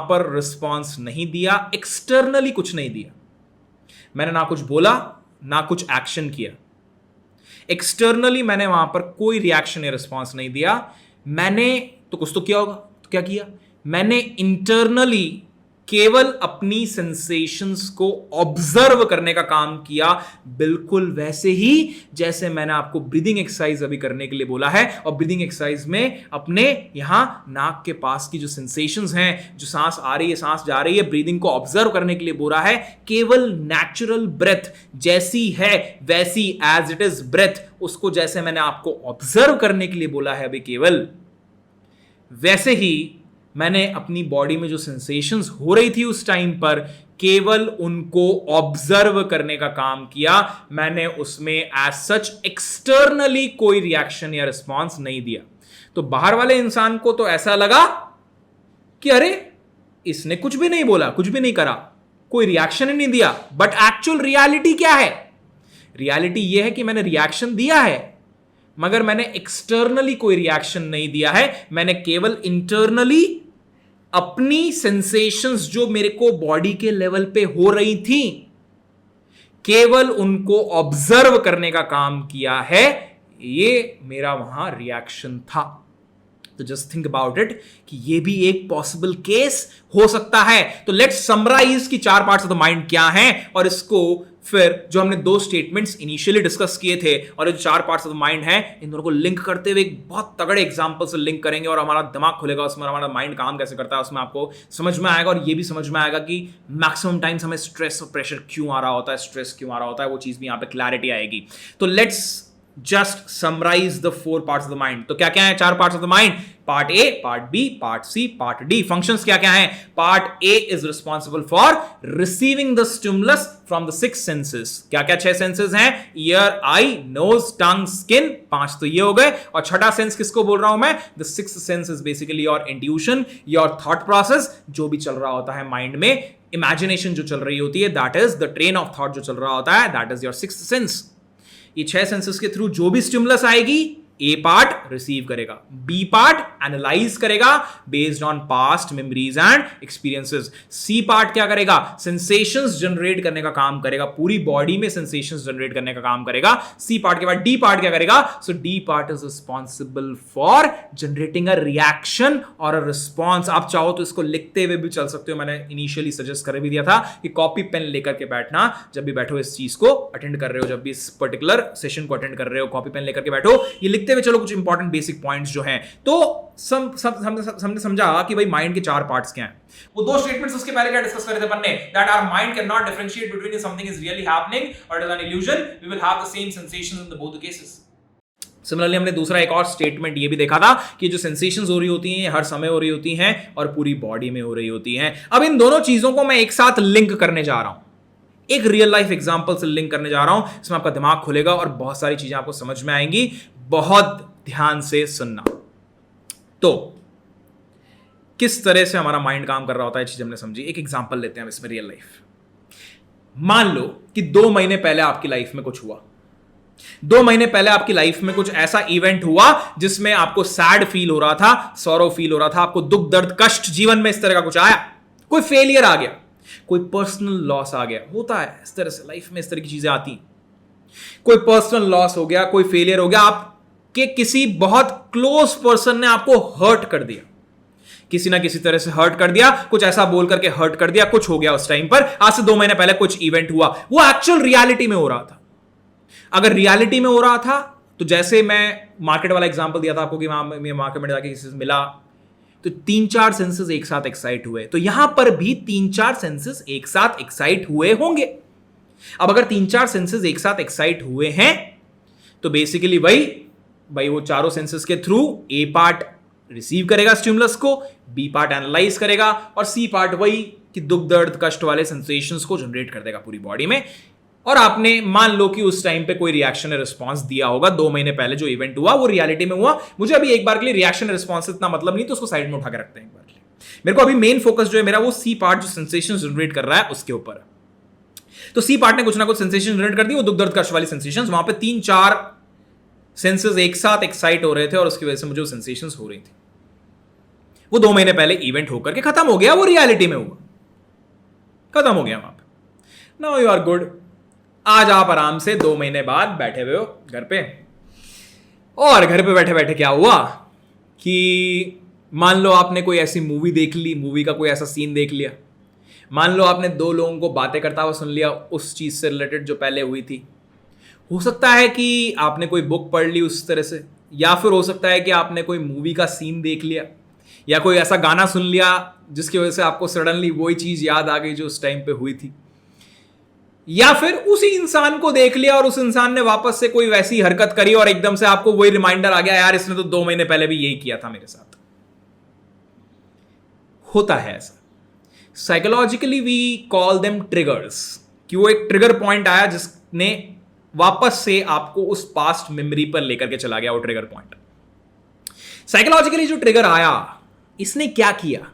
पर रिस्पॉन्स नहीं दिया, एक्सटर्नली कुछ नहीं दिया। मैंने ना कुछ बोला ना कुछ एक्शन किया, एक्सटर्नली मैंने वहां पर कोई रिएक्शन या रिस्पॉन्स नहीं दिया। मैंने तो कुछ तो किया होगा, तो क्या किया? मैंने इंटरनली केवल अपनी सेंसेशंस को ऑब्जर्व करने का काम किया, बिल्कुल वैसे ही जैसे मैंने आपको ब्रीदिंग एक्सरसाइज अभी करने के लिए बोला है। और ब्रीदिंग एक्सरसाइज में अपने यहां नाक के पास की जो सेंसेशंस हैं, जो सांस आ रही है सांस जा रही है, ब्रीदिंग को ऑब्जर्व करने के लिए बोला है। केवल नेचुरल ब्रेथ जैसी है वैसी, एज इट इज ब्रेथ, उसको जैसे मैंने आपको ऑब्जर्व करने के लिए बोला है अभी, केवल वैसे ही मैंने अपनी बॉडी में जो सेंसेशंस हो रही थी उस टाइम पर, केवल उनको ऑब्जर्व करने का काम किया। मैंने उसमें एज सच एक्सटर्नली कोई रिएक्शन या रिस्पॉन्स नहीं दिया। तो बाहर वाले इंसान को तो ऐसा लगा कि अरे इसने कुछ भी नहीं बोला, कुछ भी नहीं करा, कोई रिएक्शन ही नहीं दिया। बट एक्चुअल रियलिटी क्या है? रियलिटी यह है कि मैंने रिएक्शन दिया है, मगर मैंने एक्सटर्नली कोई रिएक्शन नहीं दिया है। मैंने केवल इंटरनली अपनी सेंसेशंस जो मेरे को बॉडी के लेवल पे हो रही थी, केवल उनको ऑब्जर्व करने का काम किया है, ये मेरा वहां रिएक्शन था। तो जस्ट थिंक अबाउट इट कि ये भी एक पॉसिबल केस हो सकता है। तो लेट्स समराइज कि चार पार्ट्स ऑफ द माइंड क्या हैं, और इसको फिर जो हमने दो स्टेटमेंट्स इनिशियली डिस्कस किए थे और जो चार पार्ट्स ऑफ द माइंड हैं, इन दोनों को लिंक करते हुए एक बहुत तगड़े एग्जांपल से लिंक करेंगे और हमारा दिमाग खुलेगा, उसमें हमारा माइंड काम कैसे करता है उसमें आपको समझ में आएगा। और ये भी समझ में आएगा कि मैक्सिमम टाइम्स हमें स्ट्रेस और प्रेशर क्यों आ रहा होता है, स्ट्रेस क्यों आ रहा होता है, वो चीज भी यहां पे क्लैरिटी आएगी। तो let's just summarise the four parts of the mind. तो क्या क्या है चार parts of the mind? Part A, part B, part C, part D. Functions क्या क्या हैं? Part A is responsible for receiving the stimulus from the six senses. क्या क्या छह सेंसेस हैं? Ear, eye, nose, tongue, skin. पांच तो ये हो गए। और छठा सेंस किसको बोल रहा हूं मैं? The sixth sense is basically your intuition, your thought process, जो भी चल रहा होता है माइंड में, इमेजिनेशन जो चल रही होती है, that is the train of thought जो चल रहा होता है, that is your sixth sense. ये छह सेंसेस के थ्रू जो भी स्टिमुलस आएगी, ए पार्ट रिसीव करेगा, बी पार्ट एनालाइज करेगा based on past memories and experiences, C part क्या करेगा? सेंसेशंस जनरेट करने का काम करेगा, पूरी बॉडी में सेंसेशंस जनरेट करने का काम करेगा सी पार्ट के बाद। डी पार्ट क्या करेगा? So D part is responsible for generating a reaction और अ रिस्पॉन्स। आप चाहो तो इसको लिखते हुए भी चल सकते हो, मैंने इनिशियली सजेस्ट कर भी दिया था कि कॉपी पेन लेकर के बैठना, जब भी बैठो इस चीज को अटेंड कर रहे हो, जब भी इस पर्टिकुलर सेशन को अटेंड कर रहे हो, कॉपी पेन लेकर के बैठो, ये लिखते हुए चलो कुछ इंपॉर्टेंट बेसिक पॉइंट्स जो हैं। तो हमने समझा कि भाई माइंड के चार पार्ट्स क्या हैं। वो दो स्टेटमेंट्स उसके पहले क्या डिस्कस कर रहे थे अपन ने, that our mind can not differentiate between if something is really happening और it is an illusion, we will have the same sensations in the both cases. Similarly हमने दूसरा एक और स्टेटमेंट ये भी देखा था कि जो सेंसेशंस हो रही होती हैं हर समय हो रही होती हैं और पूरी बॉडी में हो रही होती हैं। अब इन दोनों चीजों को मैं एक साथ लिंक करने जा रहा हूं, एक रियल लाइफ एग्जांपल से लिंक करने जा रहा हूं, इसमें आपका दिमाग खुलेगा और बहुत सारी चीजें आपको समझ में आएंगी। बहुत ध्यान से सुनना। तो किस तरह से हमारा माइंड काम कर रहा होता है, चीज हमने समझी। एक एग्जांपल लेते हैं हम इसमें रियल लाइफ। मान लो कि 2 महीने पहले आपकी लाइफ में कुछ हुआ, 2 महीने पहले आपकी लाइफ में कुछ ऐसा इवेंट हुआ जिसमें आपको सैड फील हो रहा था, सॉरो फील हो रहा था, आपको दुख दर्द कष्ट जीवन में इस तरह का कुछ आया, कोई फेलियर आ गया, कोई पर्सनल लॉस आ गया। होता है इस तरह से लाइफ में, इस तरह की चीजें आती हैं। कोई पर्सनल लॉस हो गया, कोई फेलियर हो गया, आपके किसी बहुत क्लोज पर्सन ने आपको हर्ट कर दिया, किसी ना किसी तरह से हर्ट कर दिया, कुछ ऐसा बोल करके हर्ट कर दिया, कुछ हो गया उस टाइम पर। आज से 2 महीने पहले कुछ इवेंट हुआ, वो एक्चुअल रियलिटी में हो रहा था। अगर रियलिटी में हो रहा था तो जैसे मैं मार्केट वाला एग्जांपल दिया था आपको कि वहां मार्केट में जाके किसी से मिला तो 3-4 सेंसेस एक साथ एक्साइट हुए, तो यहां पर भी 3-4 सेंसेस एक साथ एक्साइट हुए होंगे। अब अगर 3-4 सेंसेस एक साथ एक्साइट हुए हैं तो बेसिकली भाई वो चारों सेंसेस के थ्रू ए पार्ट रिसीव करेगा स्टिमुलस को, बी पार्ट एनालाइज करेगा और सी पार्ट वही कि दुख दर्द कष्ट वाले सेंसेशंस को जनरेट कर देगा पूरी बॉडी में। और आपने मान लो कि उस टाइम पे कोई रिएक्शन रिस्पॉन्स दिया होगा, 2 महीने पहले जो इवेंट हुआ वो रियलिटी में हुआ। मुझे अभी एक बार के लिए रिएक्शन रिस्पॉन्स इतना मतलब नहीं, तो उसको साइड में उठा के रखते हैं एक बार के लिए। मेरे को अभी मेन फोकस जो है मेरा वो सी पार्ट जो सेंसेशन जनरेट कर रहा है उसके ऊपर। तो सी पार्ट ने कुछ ना कुछ सेंसेशन जनरेट कर दी, वो दुख दर्द कष्ट वाली सेंसेशंस, वहां पे 3-4 सेंसेस एक साथ एक्साइट हो रहे थे और उसकी वजह से मुझे वो सेंसेशंस हो रही थी। वो 2 महीने पहले इवेंट होकर के खत्म हो गया, वो रियलिटी में हुआ, खत्म हो गया वहां पे। Now you are good. आज आप आराम से 2 महीने बाद बैठे हुए हो घर पे, और घर पे बैठे बैठे क्या हुआ कि मान लो आपने कोई ऐसी मूवी देख ली, मूवी का कोई ऐसा सीन देख लिया, मान लो आपने 2 लोगों को बातें करता हुआ सुन लिया उस चीज से रिलेटेड जो पहले हुई थी। हो सकता है कि आपने कोई बुक पढ़ ली उस तरह से, या फिर हो सकता है कि आपने कोई मूवी का सीन देख लिया, या कोई ऐसा गाना सुन लिया जिसकी वजह से आपको सडनली वही चीज याद आ गई जो उस टाइम पे हुई थी, या फिर उसी इंसान को देख लिया और उस इंसान ने वापस से कोई वैसी हरकत करी और एकदम से आपको वही रिमाइंडर आ गया, यार इसने तो 2 महीने पहले भी यही किया था मेरे साथ। होता है ऐसा। Psychologically we call them triggers, कि वो एक ट्रिगर पॉइंट आया जिसने वापस से आपको उस पास्ट मेमोरी पर लेकर के चला गया। वो ट्रिगर पॉइंट साइकोलॉजिकली जो ट्रिगर आया, इसने क्या किया,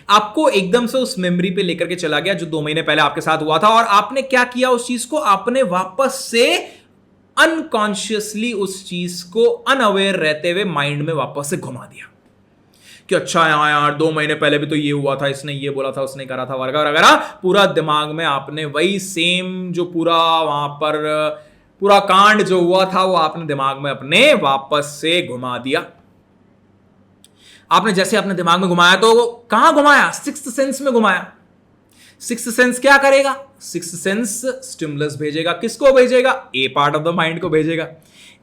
आपको एकदम से उस मेमोरी पे लेकर के चला गया जो 2 महीने पहले आपके साथ हुआ था, और आपने क्या किया उस चीज को, आपने वापस से अनकॉन्शियसली उस चीज को अनअवेयर रहते हुए माइंड में वापस से घुमा दिया। कि अच्छा यार 2 महीने पहले भी तो ये हुआ था, इसने ये बोला था, उसने करा था वगैरह वगैरह। पूरा दिमाग में आपने वही सेम जो पूरा वहां पर पूरा कांड जो हुआ था वो आपने दिमाग में अपने वापस से घुमा दिया। आपने जैसे अपने दिमाग में घुमाया तो कहां घुमाया? सिक्स्थ सेंस में घुमाया। सिक्स्थ सेंस क्या करेगा? सिक्स्थ सेंस स्टिमुलस भेजेगा। किसको भेजेगा? A part of the mind को भेजेगा।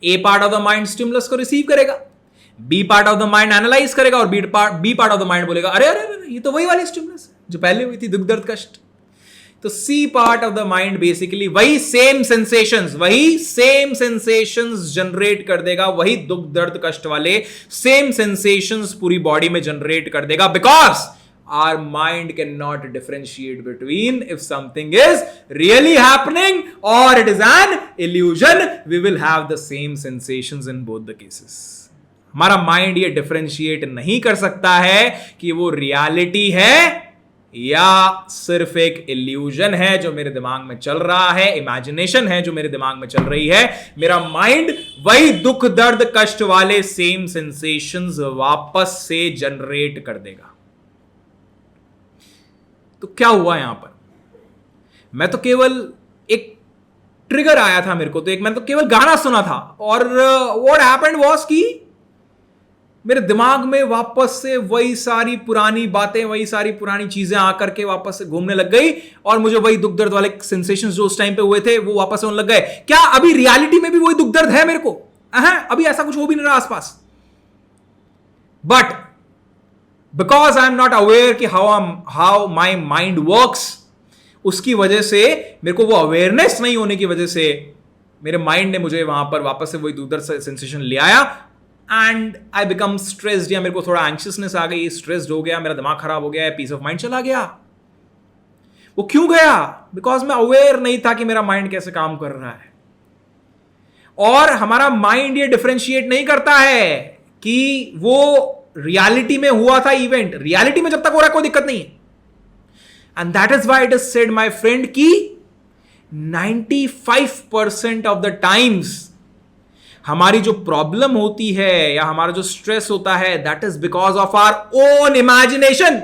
A part of the mind stimulus को रिसीव करेगा, B part of the mind analyse करेगा, और B part of the mind बोलेगा अरे अरे अरे ये तो वही वाली स्टिमुलस है जो पहले हुई थी, दुख दर्द कष्ट। तो C part of the mind basically वही सेम सेंसेशंस जनरेट कर देगा, वही दुख दर्द कष्ट वाले सेम सेंसेशंस पूरी बॉडी में जनरेट कर देगा, because our mind cannot differentiate between if something is really happening or it is an illusion. We will have the same sensations in both the cases. हमारा माइंड ये differentiate नहीं कर सकता है कि वो रियलिटी है या सिर्फ एक इल्यूजन है जो मेरे दिमाग में चल रहा है, इमेजिनेशन है जो मेरे दिमाग में चल रही है। मेरा माइंड वही दुख दर्द कष्ट वाले सेम सेंसेशंस वापस से जनरेट कर देगा। तो क्या हुआ यहां पर? मैं तो केवल एक ट्रिगर आया था मेरे को, तो मैं तो केवल गाना सुना था, और व्हाट हैपेंड वाज कि मेरे दिमाग में वापस से वही सारी पुरानी बातें, वही सारी पुरानी चीजें आकर के वापस से घूमने लग गई, और मुझे वही दुख दर्द वाले सेंसेशंस जो उस टाइम पे हुए थे वो वापस होने लग गए। क्या अभी रियलिटी में भी वही दुख दर्द है मेरे को? अभी ऐसा कुछ हो भी नहीं रहा आसपास, but because I am not aware कि हाउ माई माइंड वर्क्स, उसकी वजह से मेरे को वो अवेयरनेस नहीं होने की वजह से मेरे माइंड ने मुझे वहां पर वापस से वही दूसरा सेंसेशन ले आया, एंड आई बिकम स्ट्रेस्ड, या मेरे को थोड़ा एंशियसनेस आ गई, स्ट्रेस्ड हो गया, मेरा दिमाग खराब हो गया, पीस ऑफ माइंड चला गया। वो क्यों गया? बिकॉज मैं अवेयर नहीं था कि मेरा माइंड कैसे काम कर रहा है। और हमारा माइंड ये डिफरेंशिएट नहीं करता है कि वो रियलिटी में हुआ था इवेंट, रियलिटी में जब तक हो रहा है कोई दिक्कत नहीं है। And that is why it is said my friend कि 95% ऑफ द टाइम्स हमारी जो प्रॉब्लम होती है या हमारा जो स्ट्रेस होता है, that is because of our own imagination.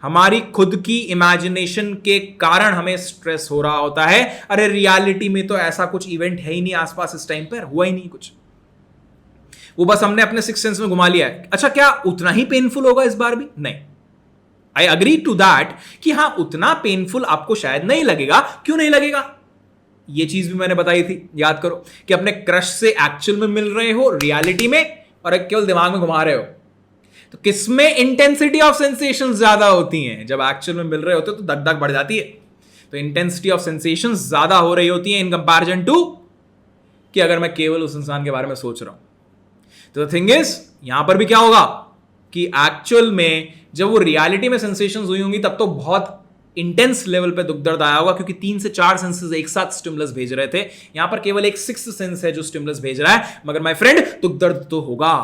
हमारी खुद की इमेजिनेशन के कारण हमें स्ट्रेस हो रहा होता है। अरे रियलिटी में तो ऐसा कुछ इवेंट है ही नहीं आसपास, इस टाइम पर हुआ ही नहीं कुछ, वो बस हमने अपने सिक्स सेंस में घुमा लिया है। अच्छा, क्या उतना ही पेनफुल होगा इस बार भी? नहीं। आई अग्री टू दैट कि हां उतना पेनफुल आपको शायद नहीं लगेगा। क्यों नहीं लगेगा? ये चीज भी मैंने बताई थी, याद करो, कि अपने क्रश से एक्चुअल में मिल रहे हो रियलिटी में, और केवल दिमाग में घुमा रहे हो। तो किसमें इंटेंसिटी ऑफ सेंसेशन ज्यादा होती है? जब एक्चुअल में मिल रहे होते तो धक धक बढ़ जाती है, तो इंटेंसिटी ऑफ सेंसेशन ज्यादा हो रही होती है इन कंपैरिजन टू कि अगर मैं केवल उस इंसान के बारे में सोच रहा हूं। तो द थिंग इज, यहां पर भी क्या होगा कि एक्चुअल में जब वो रियलिटी में सेंसेशंस हुई होंगी तब तो बहुत इंटेंस लेवल पे दुख दर्द आया होगा, क्योंकि 3 से 4 सेंसेस एक साथ स्टिमुलस भेज रहे थे। यहां पर केवल एक सिक्स्थ सेंस है जो स्टिमुलस भेज रहा है, मगर माय फ्रेंड दुख दर्द तो होगा।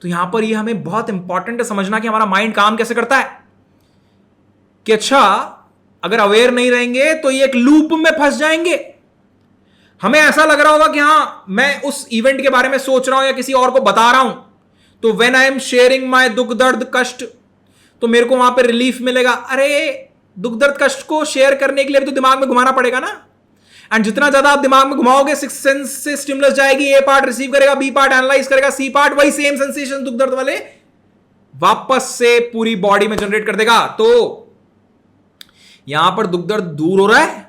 तो यहां पर ये हमें बहुत इंपॉर्टेंट है समझना कि हमारा माइंड काम कैसे करता है। कि अच्छा, अगर अवेयर नहीं रहेंगे तो ये एक लूप में फंस जाएंगे। हमें ऐसा लग रहा होगा कि हां मैं उस इवेंट के बारे में सोच रहा हूं या किसी और को बता रहा हूं, तो when I am sharing my दुख दर्द कष्ट, तो मेरे को वहां पे रिलीफ मिलेगा। अरे दुख दर्द कष्ट को शेयर करने के लिए भी तो दिमाग में घुमाना पड़ेगा ना, एंड जितना ज्यादा आप दिमाग में घुमाओगे सिक्स सेंस से स्टिमुलस जाएगी, ए पार्ट रिसीव करेगा, बी पार्ट एनालाइज करेगा, सी पार्ट वही सेम सेंसेशन दुख दर्द वाले वापस से पूरी बॉडी में जनरेट कर देगा। तो यहां पर दुख दर्द दूर हो रहा है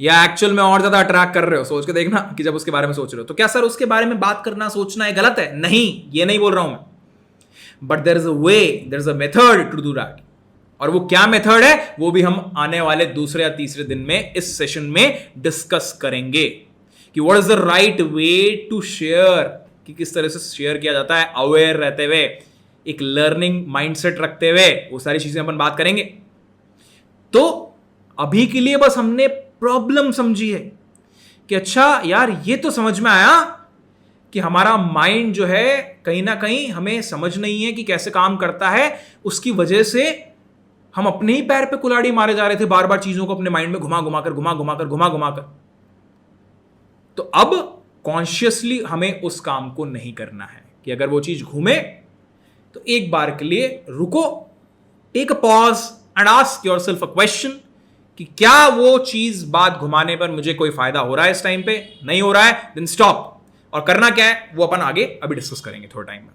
या एक्चुअल में और ज्यादा अट्रैक्ट कर रहे हो? सोच के देखना कि जब उसके बारे में सोच रहे हो तो क्या सर उसके बारे में बात करना सोचना है गलत है? नहीं, ये नहीं बोल रहा हूं मैं, but there is a way, there is a method to do that. और वो क्या मेथड है वो भी हम आने वाले दूसरे या तीसरे दिन में इस सेशन में डिस्कस करेंगे कि what is the right way to share, कि किस तरह से शेयर किया जाता है अवेयर रहते हुए, एक लर्निंग माइंडसेट रखते हुए। वो सारी चीजें अपन बात करेंगे। तो अभी के लिए बस हमने प्रॉब्लम समझी है कि अच्छा यार ये तो समझ में आया कि हमारा माइंड जो है कहीं ना कहीं हमें समझ नहीं है कि कैसे काम करता है, उसकी वजह से हम अपने ही पैर पे कुल्हाड़ी मारे जा रहे थे, बार बार चीजों को अपने माइंड में घुमा घुमा कर। तो अब कॉन्शियसली हमें उस काम को नहीं करना है कि अगर वो चीज घूमे तो एक बार के लिए रुको, take a pause and ask yourself a question कि क्या वो चीज बात घुमाने पर मुझे कोई फायदा हो रहा है इस टाइम पे? नहीं हो रहा है, देन स्टॉप। और करना क्या है वो अपन आगे अभी डिस्कस करेंगे थोड़ा टाइम में।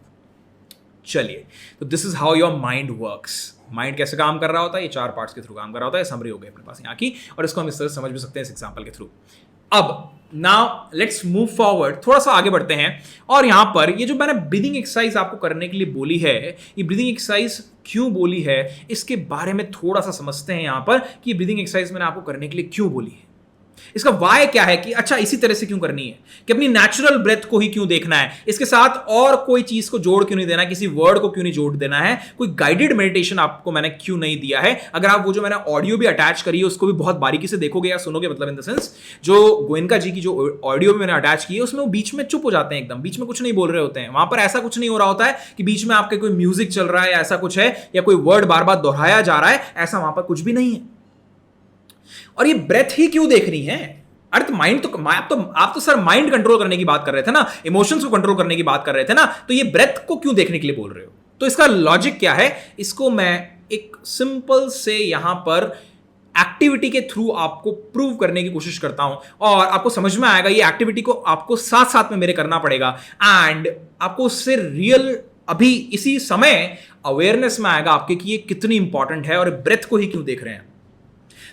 चलिए, तो this is how your mind works. Mind कैसे काम कर रहा होता है? ये 4 पार्ट्स के थ्रू काम कर रहा होता है। समरी हो गई अपने पास यहाँ की, और इसको हम इस तरह समझ भी सकते हैं इस एग्जाम्पल के थ्रू। अब नाउ लेट्स मूव फॉरवर्ड, थोड़ा सा आगे बढ़ते हैं। और यहां पर ये जो मैंने ब्रीदिंग एक्सरसाइज आपको करने के लिए बोली है, ये ब्रीदिंग एक्सरसाइज क्यों बोली है इसके बारे में थोड़ा सा समझते हैं यहां पर कि ये ब्रीदिंग एक्सरसाइज मैंने आपको करने के लिए क्यों बोली है, इसका वाय क्या है कि अच्छा इसी तरह से क्यों करनी है, कि अपनी नेचुरल ब्रेथ को ही क्यों देखना है, इसके साथ और कोई चीज को जोड़ क्यों नहीं देना है, किसी वर्ड को क्यों नहीं जोड़ देना है, कोई गाइडेड मेडिटेशन आपको मैंने क्यों नहीं दिया है। अगर आप वो जो मैंने ऑडियो भी अटैच करी है उसको भी बहुत बारीकी से देखोगे या सुनोगे, मतलब इन द सेंस जो गोयनका जी की जो ऑडियो भी मैंने अटैच की है उसमें वो बीच में चुप हो जाते हैं, एकदम बीच में कुछ नहीं बोल रहे होते हैं। वहां पर ऐसा कुछ नहीं हो रहा होता है कि बीच में आपके कोई म्यूजिक चल रहा है या ऐसा कुछ है, या कोई वर्ड बार बार दोहराया जा रहा है, ऐसा वहां पर कुछ भी नहीं है। और ये ब्रेथ ही क्यों देखनी है? अरे तो माइंड तो आप तो सर माइंड कंट्रोल करने की बात कर रहे थे ना, इमोशंस को कंट्रोल करने की बात कर रहे थे ना, तो ये ब्रेथ को क्यों देखने के लिए बोल रहे हो? तो इसका लॉजिक क्या है, इसको मैं एक सिंपल से यहां पर एक्टिविटी के थ्रू आपको प्रूव करने की कोशिश करता हूं, और आपको समझ में आएगा। ये एक्टिविटी को आपको साथ साथ में मेरे करना पड़ेगा, एंड आपको उससे रियल अभी इसी समय अवेयरनेस में आएगा आपके कि ये कितनी इंपॉर्टेंट है और ब्रेथ को ही क्यों देख रहे हैं।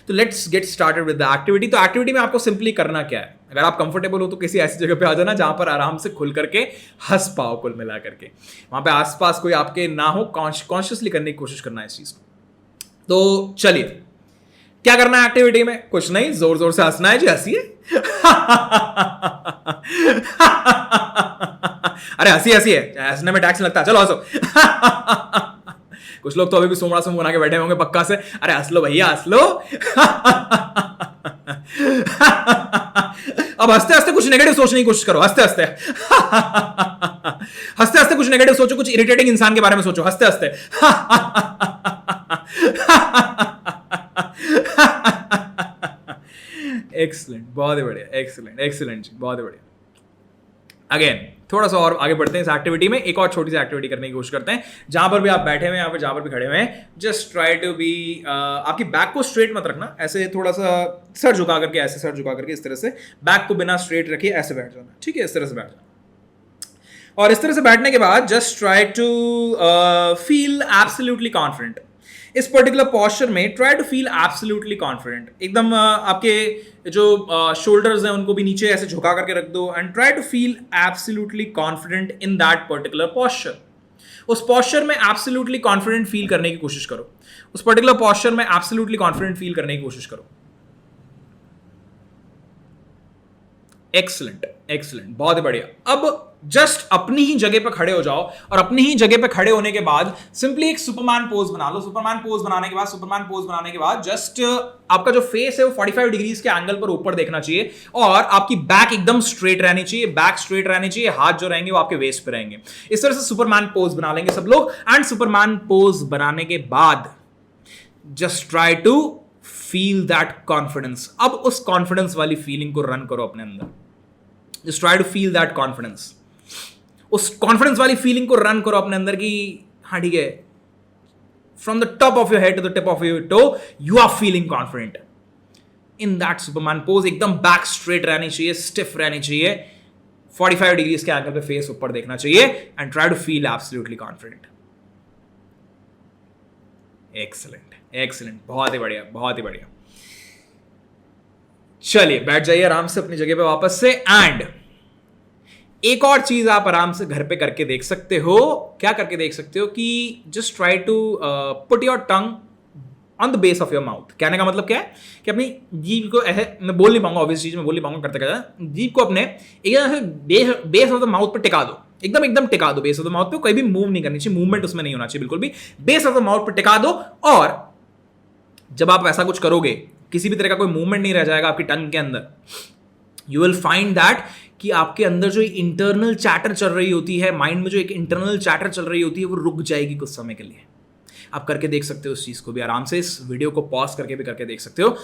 तो let's get started with the activity. तो एक्टिविटी में आपको सिंपली करना क्या है, अगर आप कंफर्टेबल हो तो किसी ऐसी जगह पे आ जाना जहां पर आराम से खुल करके हंस पाओ, कुल मिला करके वहां पे आसपास कोई आपके ना हो, कॉन्शियसली करने की कोशिश करना है इस चीज को। तो चलिए, क्या करना है एक्टिविटी में? कुछ नहीं, जोर जोर से हंसना है जी, हंसिए। अरे हंसी है, हंसने में टैक्स लगता है, चलो हंसो। कुछ लोग तो अभी भी सोमड़ा सोम बना के बैठे होंगे पक्का से, अरे हंस लो भैया हंस लो। अब हंसते हंसते कुछ नेगेटिव सोचने की कोशिश करो, हंसते हंसते हंसते हंसते कुछ नेगेटिव सोचो, कुछ इरिटेटिंग इंसान के बारे में सोचो हंसते हंसते। एक्सलेंट, बहुत ही बढ़िया, एक्सलेंट, बहुत ही बढ़िया। अगेन थोड़ा सा और आगे बढ़ते हैं इस एक्टिविटी में, एक और छोटी सी एक्टिविटी करने की कोशिश करते हैं। जहां पर भी आप बैठे हुए हैं, यहाँ पर जहां पर भी खड़े हुए हैं, जस्ट ट्राई टू बी, आपकी बैक को स्ट्रेट मत रखना, ऐसे थोड़ा सा सर झुका करके, ऐसे सर झुका करके इस तरह से बैक को बिना स्ट्रेट रखिए, ऐसे बैठ जाना, ठीक है, इस तरह से बैठ जाना। और इस तरह से बैठने के बाद just try to feel absolutely confident. इस पर्टिकुलर पॉस्चर में try to feel absolutely confident, एकदम आपके जो शोल्डर्स हैं उनको भी नीचे ऐसे झुका करके रख दो, and try to feel absolutely confident in that particular posture. उस पॉस्चर में एब्सोल्युटली कॉन्फिडेंट फील करने की कोशिश करो, उस पर्टिकुलर पॉस्चर में एब्सोल्युटली कॉन्फिडेंट फील करने की कोशिश करो। एक्सलेंट, बहुत ही बढ़िया। अब जस्ट अपनी ही जगह पे खड़े हो जाओ, और अपनी ही जगह पे खड़े होने के बाद सिंपली एक सुपरमैन पोज बना लो। सुपरमैन पोज बनाने के बाद जस्ट आपका जो फेस है वो 45 डिग्रीज के एंगल पर ऊपर देखना चाहिए, और आपकी बैक एकदम स्ट्रेट रहनी चाहिए, हाथ जो रहेंगे वो आपके वेस्ट पे रहेंगे। इस तरह से सुपरमैन पोज बना लेंगे सब लोग, एंड सुपरमैन पोज बनाने के बाद just try to feel that confidence. अब उस कॉन्फिडेंस वाली फीलिंग को रन करो अपने अंदर, just try to feel that confidence. उस कॉन्फिडेंस वाली फीलिंग को रन करो अपने अंदर कि हाँ ठीक है, from the top of your head to the tip of your toe you are feeling confident in that Superman pose. एकदम बैक स्ट्रेट रहनी चाहिए, स्टिफ रहनी चाहिए, 45 डिग्रीज के एंगल पे फेस ऊपर देखना चाहिए, and try to feel absolutely confident. Excellent, बहुत ही बढ़िया। चलिए बैठ जाइए आराम से अपनी जगह पे वापस से, एंड एक और चीज आप आराम से घर पे करके देख सकते हो। क्या करके देख सकते हो कि just try to put your tongue on the base of your mouth. कहने का मतलब क्या है कि अपनी जीभ को ऐसे, मैं बोल नहीं पाऊंगा ऑब्वियस चीज में बोल नहीं पाऊंगा, करते जीभ को अपने एकदम बेस ऑफ द माउथ पे टिका दो, एकदम टिका दो बेस ऑफ द माउथ पे, कोई भी मूव नहीं करनी चाहिए, मूवमेंट उसमें नहीं होना चाहिए बिल्कुल भी, बेस ऑफ द माउथ पे टिका दो। और जब आप ऐसा कुछ करोगे, किसी भी तरह का कोई मूवमेंट नहीं रह जाएगा आपकी टंग के अंदर, यू विल फाइंड दैट कि आपके अंदर जो इंटरनल चैटर चल रही होती है, माइंड में जो एक इंटरनल चैटर चल रही होती है, वो रुक जाएगी कुछ समय के लिए। आप करके देख सकते हो उस चीज को भी आराम से, इस वीडियो को पॉज करके भी करके देख सकते हो।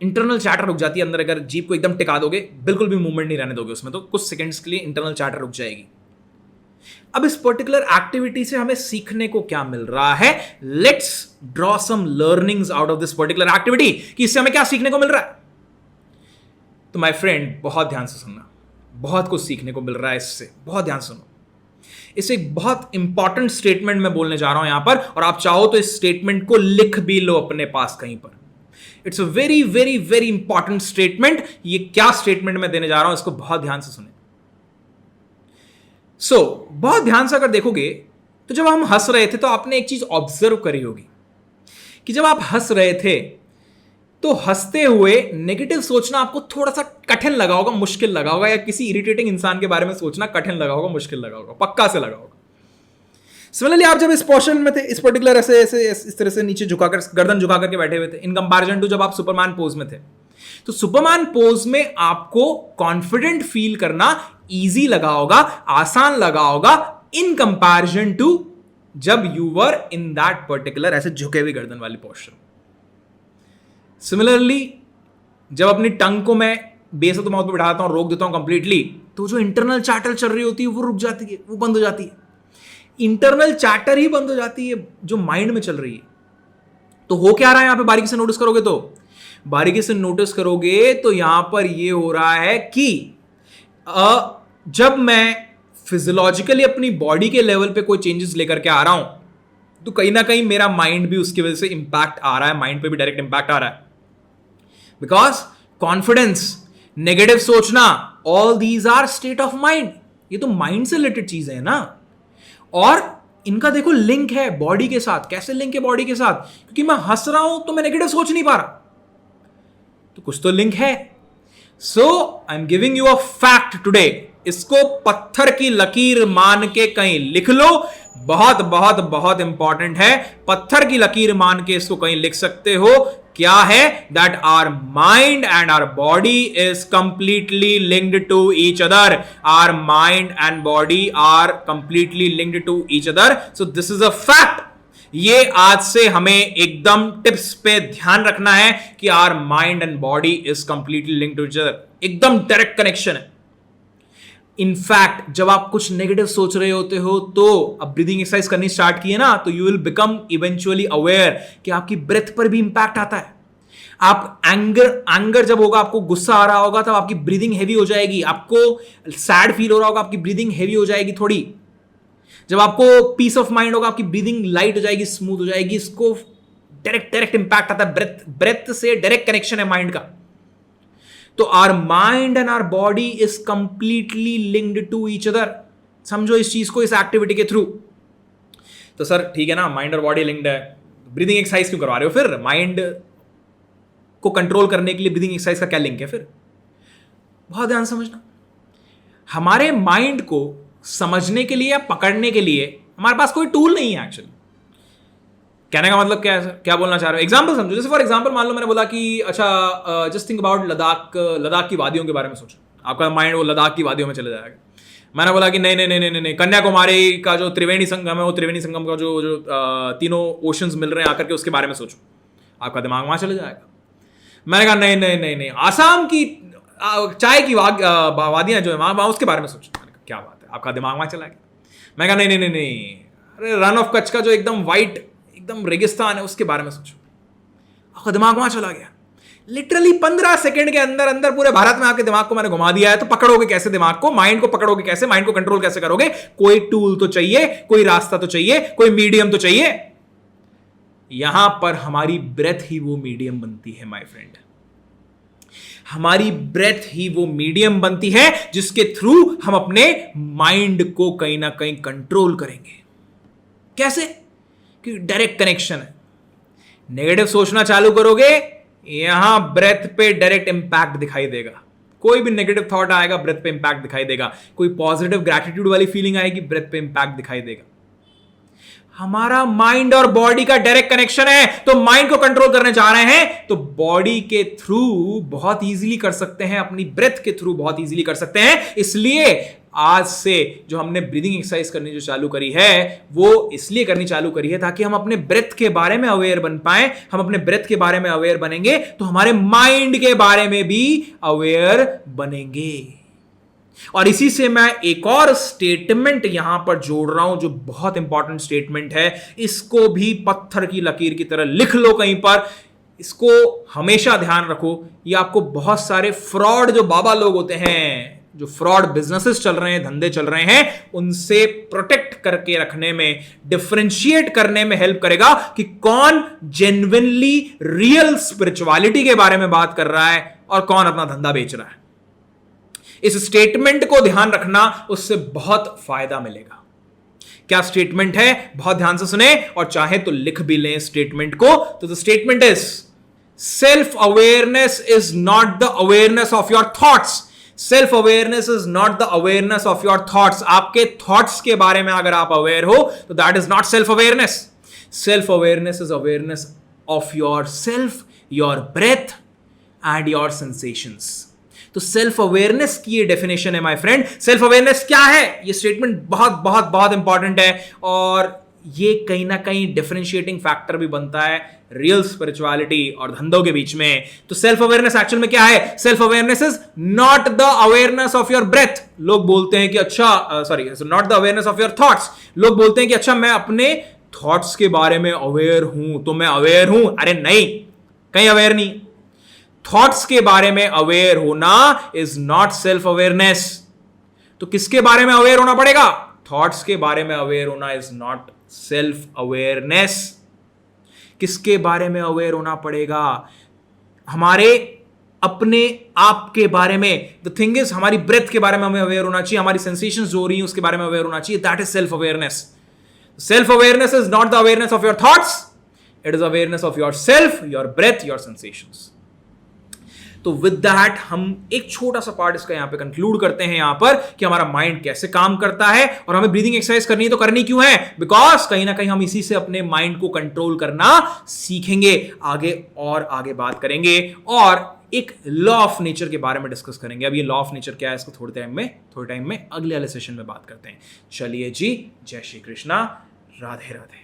इंटरनल चैटर रुक जाती है अंदर, अगर जीभ को एकदम टिका दोगे, बिल्कुल भी मूवमेंट नहीं रहने दोगे उसमें, तो कुछ सेकंड्स के लिए इंटरनल चैटर रुक जाएगी। अब इस पर्टिकुलर एक्टिविटी से हमें सीखने को क्या मिल रहा है? Let's draw some learnings out of this particular activity कि इससे हमें क्या सीखने को मिल रहा है। तो माय फ्रेंड, बहुत ध्यान से सुनना, बहुत कुछ सीखने को मिल रहा है इससे, बहुत ध्यान से सुनो। इसे एक बहुत इंपॉर्टेंट स्टेटमेंट मैं बोलने जा रहा हूं यहां पर, और आप चाहो तो इस स्टेटमेंट को लिख भी लो अपने पास कहीं पर। It's a very very very important statement. ये क्या स्टेटमेंट मैं देने जा रहा हूं, इसको बहुत ध्यान से सुने। बहुत ध्यान से अगर देखोगे तो जब हम हंस रहे थे तो आपने एक चीज ऑब्जर्व करी होगी कि जब आप हंस रहे थे तो हंसते हुए नेगेटिव सोचना आपको थोड़ा सा कठिन लगा होगा, मुश्किल लगा होगा, या किसी इरिटेटिंग इंसान के बारे में सोचना कठिन लगा होगा, मुश्किल लगा होगा, पक्का से लगा होगा। सिमिलरली आप जब इस पोर्शन में थे, इस पर्टिकुलर ऐसे ऐसे इस तरह से नीचे झुकाकर, गर्दन झुका करके बैठे हुए थे, इन कंपैरिजन टू जब आप सुपरमैन पोज में थे, तो सुपरमैन पोज में आपको कॉन्फिडेंट फील करना इजी लगा होगा, आसान लगा होगा, इन कंपैरिजन टू जब you were in that particular ऐसे झुके हुए गर्दन वाली पोस्चर। सिमिलरली जब अपनी टंग को मैं बेस ऑफ द माउथ पे बिठाता हूं, रोक देता हूं कंप्लीटली, तो जो इंटरनल चैटर चल रही होती है वो रुक जाती है, वो बंद हो जाती है। इंटरनल चैटर ही बंद हो जाती है जो माइंड में चल रही है। तो हो क्या रहा है यहां पे, बारीकी से नोटिस करोगे तो यहां पर ये हो रहा है कि जब मैं फिजियोलॉजिकली अपनी बॉडी के लेवल पे कोई चेंजेस लेकर के आ रहा हूं, तो कहीं ना कहीं मेरा माइंड भी उसकी वजह से इंपैक्ट आ रहा है, माइंड पे भी डायरेक्ट इंपैक्ट आ रहा है। बिकॉज कॉन्फिडेंस, नेगेटिव सोचना, all these are state of mind. ये तो माइंड से रिलेटेड चीज है ना, और इनका देखो लिंक है बॉडी के साथ। कैसे लिंक है बॉडी के साथ? क्योंकि मैं हंस रहा हूं तो मैं नेगेटिव सोच नहीं पा रहा, तो कुछ तो लिंक है। So I am giving you a fact today. इसको पत्थर की लकीर मान के कहीं लिख लो, बहुत बहुत बहुत इंपॉर्टेंट है। पत्थर की लकीर मान के इसको कहीं लिख सकते हो। क्या है? That our mind and our body is completely linked to each other. Our mind and body are completely linked to each other. So this is a fact. ये आज से हमें एकदम टिप्स पे ध्यान रखना है कि our mind and body is completely linked to each other. एकदम डायरेक्ट कनेक्शन है। इनफैक्ट जब आप कुछ नेगेटिव सोच रहे होते हो तो अब ब्रीदिंग एक्सरसाइज करनी स्टार्ट की है ना, तो you will become eventually aware कि आपकी ब्रेथ पर भी इंपैक्ट आता है। आप एंगर जब होगा, आपको गुस्सा आ रहा होगा, तब आपकी ब्रीदिंग हैवी हो जाएगी। आपको सैड फील हो रहा होगा, आपकी ब्रीदिंग हैवी हो जाएगी थोड़ी। जब आपको पीस ऑफ माइंड होगा, आपकी ब्रीदिंग लाइट हो जाएगी, स्मूथ हो जाएगी। इसको डायरेक्ट इंपैक्ट आता है। ब्रेथ से डायरेक्ट कनेक्शन है माइंड का। तो our mind and our body is completely linked to each other. समझो इस चीज को इस एक्टिविटी के थ्रू। तो सर ठीक है ना, माइंड और बॉडी लिंक्ड है, ब्रीदिंग एक्सरसाइज क्यों करवा रहे हो फिर? माइंड को कंट्रोल करने के लिए ब्रीदिंग एक्सरसाइज का क्या लिंक है फिर? बहुत ध्यान समझना। हमारे माइंड को समझने के लिए या पकड़ने के लिए हमारे पास कोई टूल नहीं है एक्चुअली। कहने का मतलब क्या है सर? क्या बोलना चाह रहे हो? एग्जांपल समझो। जैसे फॉर एग्जांपल मान लो मैंने बोला कि अच्छा जस्ट थिंक अबाउट लद्दाख की वादियों के बारे में सोचो। आपका माइंड वो लद्दाख की वादियों में चले जाएगा। मैंने बोला कि नहीं, कन्याकुमारी का जो त्रिवेणी संगम है, वो त्रिवेणी संगम का जो तीनों ओशंस मिल रहे हैं आकर के, उसके बारे में सोचो। आपका दिमाग वहां चले जाएगा। मैंने कहा नहीं, आसाम की चाय की वादियां जो है वहां, उसके बारे में सोचो। क्या बात है, आपका दिमाग वहां चला गया। मैं कहा नहीं, अरे रन ऑफ कच्छ का जो एकदम वाइट एकदम रेगिस्तान है, उसके बारे में सोचो। आपका दिमाग वहां चला गया। लिटरली 15 सेकंड के अंदर अंदर पूरे भारत में आपके दिमाग को मैंने घुमा दिया है। तो पकड़ोगे कैसे दिमाग को? माइंड को पकड़ोगे कैसे? माइंड को कंट्रोल कैसे करोगे? कोई टूल तो चाहिए, कोई रास्ता तो चाहिए, कोई मीडियम तो चाहिए। यहां पर हमारी ब्रेथ ही वो मीडियम बनती है माय फ्रेंड। हमारी ब्रेथ ही वो मीडियम बनती है जिसके थ्रू हम अपने माइंड को कहीं ना कहीं कंट्रोल करेंगे। कैसे? कि डायरेक्ट कनेक्शन है। नेगेटिव सोचना चालू करोगे, यहां ब्रेथ पे डायरेक्ट इंपैक्ट दिखाई देगा। कोई भी नेगेटिव थॉट आएगा, ब्रेथ पे इंपैक्ट दिखाई देगा। कोई पॉजिटिव ग्रैटिट्यूड वाली फीलिंग आएगी, ब्रेथ पे इंपैक्ट दिखाई देगा। हमारा माइंड और बॉडी का डायरेक्ट कनेक्शन है। तो माइंड को कंट्रोल करने जा रहे हैं तो बॉडी के थ्रू बहुत इजीली कर सकते हैं, अपनी ब्रेथ के थ्रू बहुत इजीली कर सकते हैं। इसलिए आज से जो हमने ब्रीदिंग एक्सरसाइज करनी जो चालू करी है, वो इसलिए करनी चालू करी है ताकि हम अपने ब्रेथ के बारे में अवेयर बन पाए। हम अपने ब्रेथ के बारे में अवेयर बनेंगे तो हमारे माइंड के बारे में भी अवेयर बनेंगे। और इसी से मैं एक और स्टेटमेंट यहां पर जोड़ रहा हूं जो बहुत इंपॉर्टेंट स्टेटमेंट है, इसको भी पत्थर की लकीर की तरह लिख लो कहीं पर, इसको हमेशा ध्यान रखो। ये आपको बहुत सारे फ्रॉड जो बाबा लोग होते हैं, जो फ्रॉड बिजनेसेस चल रहे हैं, धंधे चल रहे हैं, उनसे प्रोटेक्ट करके रखने में, डिफरेंशिएट करने में हेल्प करेगा कि कौन जेन्युइनली रियल स्पिरिचुअलिटी के बारे में बात कर रहा है और कौन अपना धंधा बेच रहा है। इस स्टेटमेंट को ध्यान रखना, उससे बहुत फायदा मिलेगा। क्या स्टेटमेंट है? बहुत ध्यान से सुने और चाहे तो लिख भी लें स्टेटमेंट को। तो the statement is, self awareness is not the awareness of your thoughts. Self awareness is not the awareness of your thoughts. आपके थॉट्स के बारे में अगर आप अवेयर हो तो that is not self awareness. Self awareness is awareness of your self, your breath and your sensations. तो self awareness की ये डेफिनेशन है माय फ्रेंड। सेल्फ अवेयरनेस क्या है? ये स्टेटमेंट बहुत बहुत बहुत इंपॉर्टेंट है और ये कहीं ना कहीं डिफरेंशिएटिंग फैक्टर भी बनता है रियल स्पिरिचुअलिटी और धंधों के बीच में। तो सेल्फ अवेयरनेस एक्चुअल में क्या है? Self awareness is not the awareness of your breath. लोग बोलते हैं कि अच्छा, sorry, not the awareness of your thoughts. लोग बोलते हैं कि अच्छा मैं अपने थॉट्स के बारे में अवेयर हूं तो मैं अवेयर हूं। अरे नहीं, कहीं अवेयर नहीं। थॉट्स के बारे में अवेयर होना इज नॉट सेल्फ अवेयरनेस। तो किसके बारे में अवेयर होना पड़ेगा? थॉट्स के बारे में अवेयर होना इज नॉट सेल्फ अवेयरनेस। किसके बारे में अवेयर होना पड़ेगा? हमारे अपने आप के बारे में। द थिंग इज, हमारी ब्रेथ के बारे में हमें अवेयर होना चाहिए, हमारी सेंसेशंस जो हो रही हैं उसके बारे में अवेयर होना चाहिए। That is self awareness. Self awareness is not the awareness of your thoughts, it is awareness of your self, your breath, your sensations. तो विद दैट हम एक छोटा सा पार्ट इसका यहां पे कंक्लूड करते हैं यहां पर कि हमारा माइंड कैसे काम करता है और हमें ब्रीदिंग एक्सरसाइज करनी है। तो करनी क्यों है? बिकॉज कहीं ना कहीं हम इसी से अपने माइंड को कंट्रोल करना सीखेंगे। आगे और आगे बात करेंगे और एक लॉ ऑफ नेचर के बारे में डिस्कस करेंगे। अब ये लॉ ऑफ नेचर क्या है, इसको थोड़े टाइम में अगले वाले सेशन में बात करते हैं। चलिए जी, जय श्री कृष्णा, राधे राधे।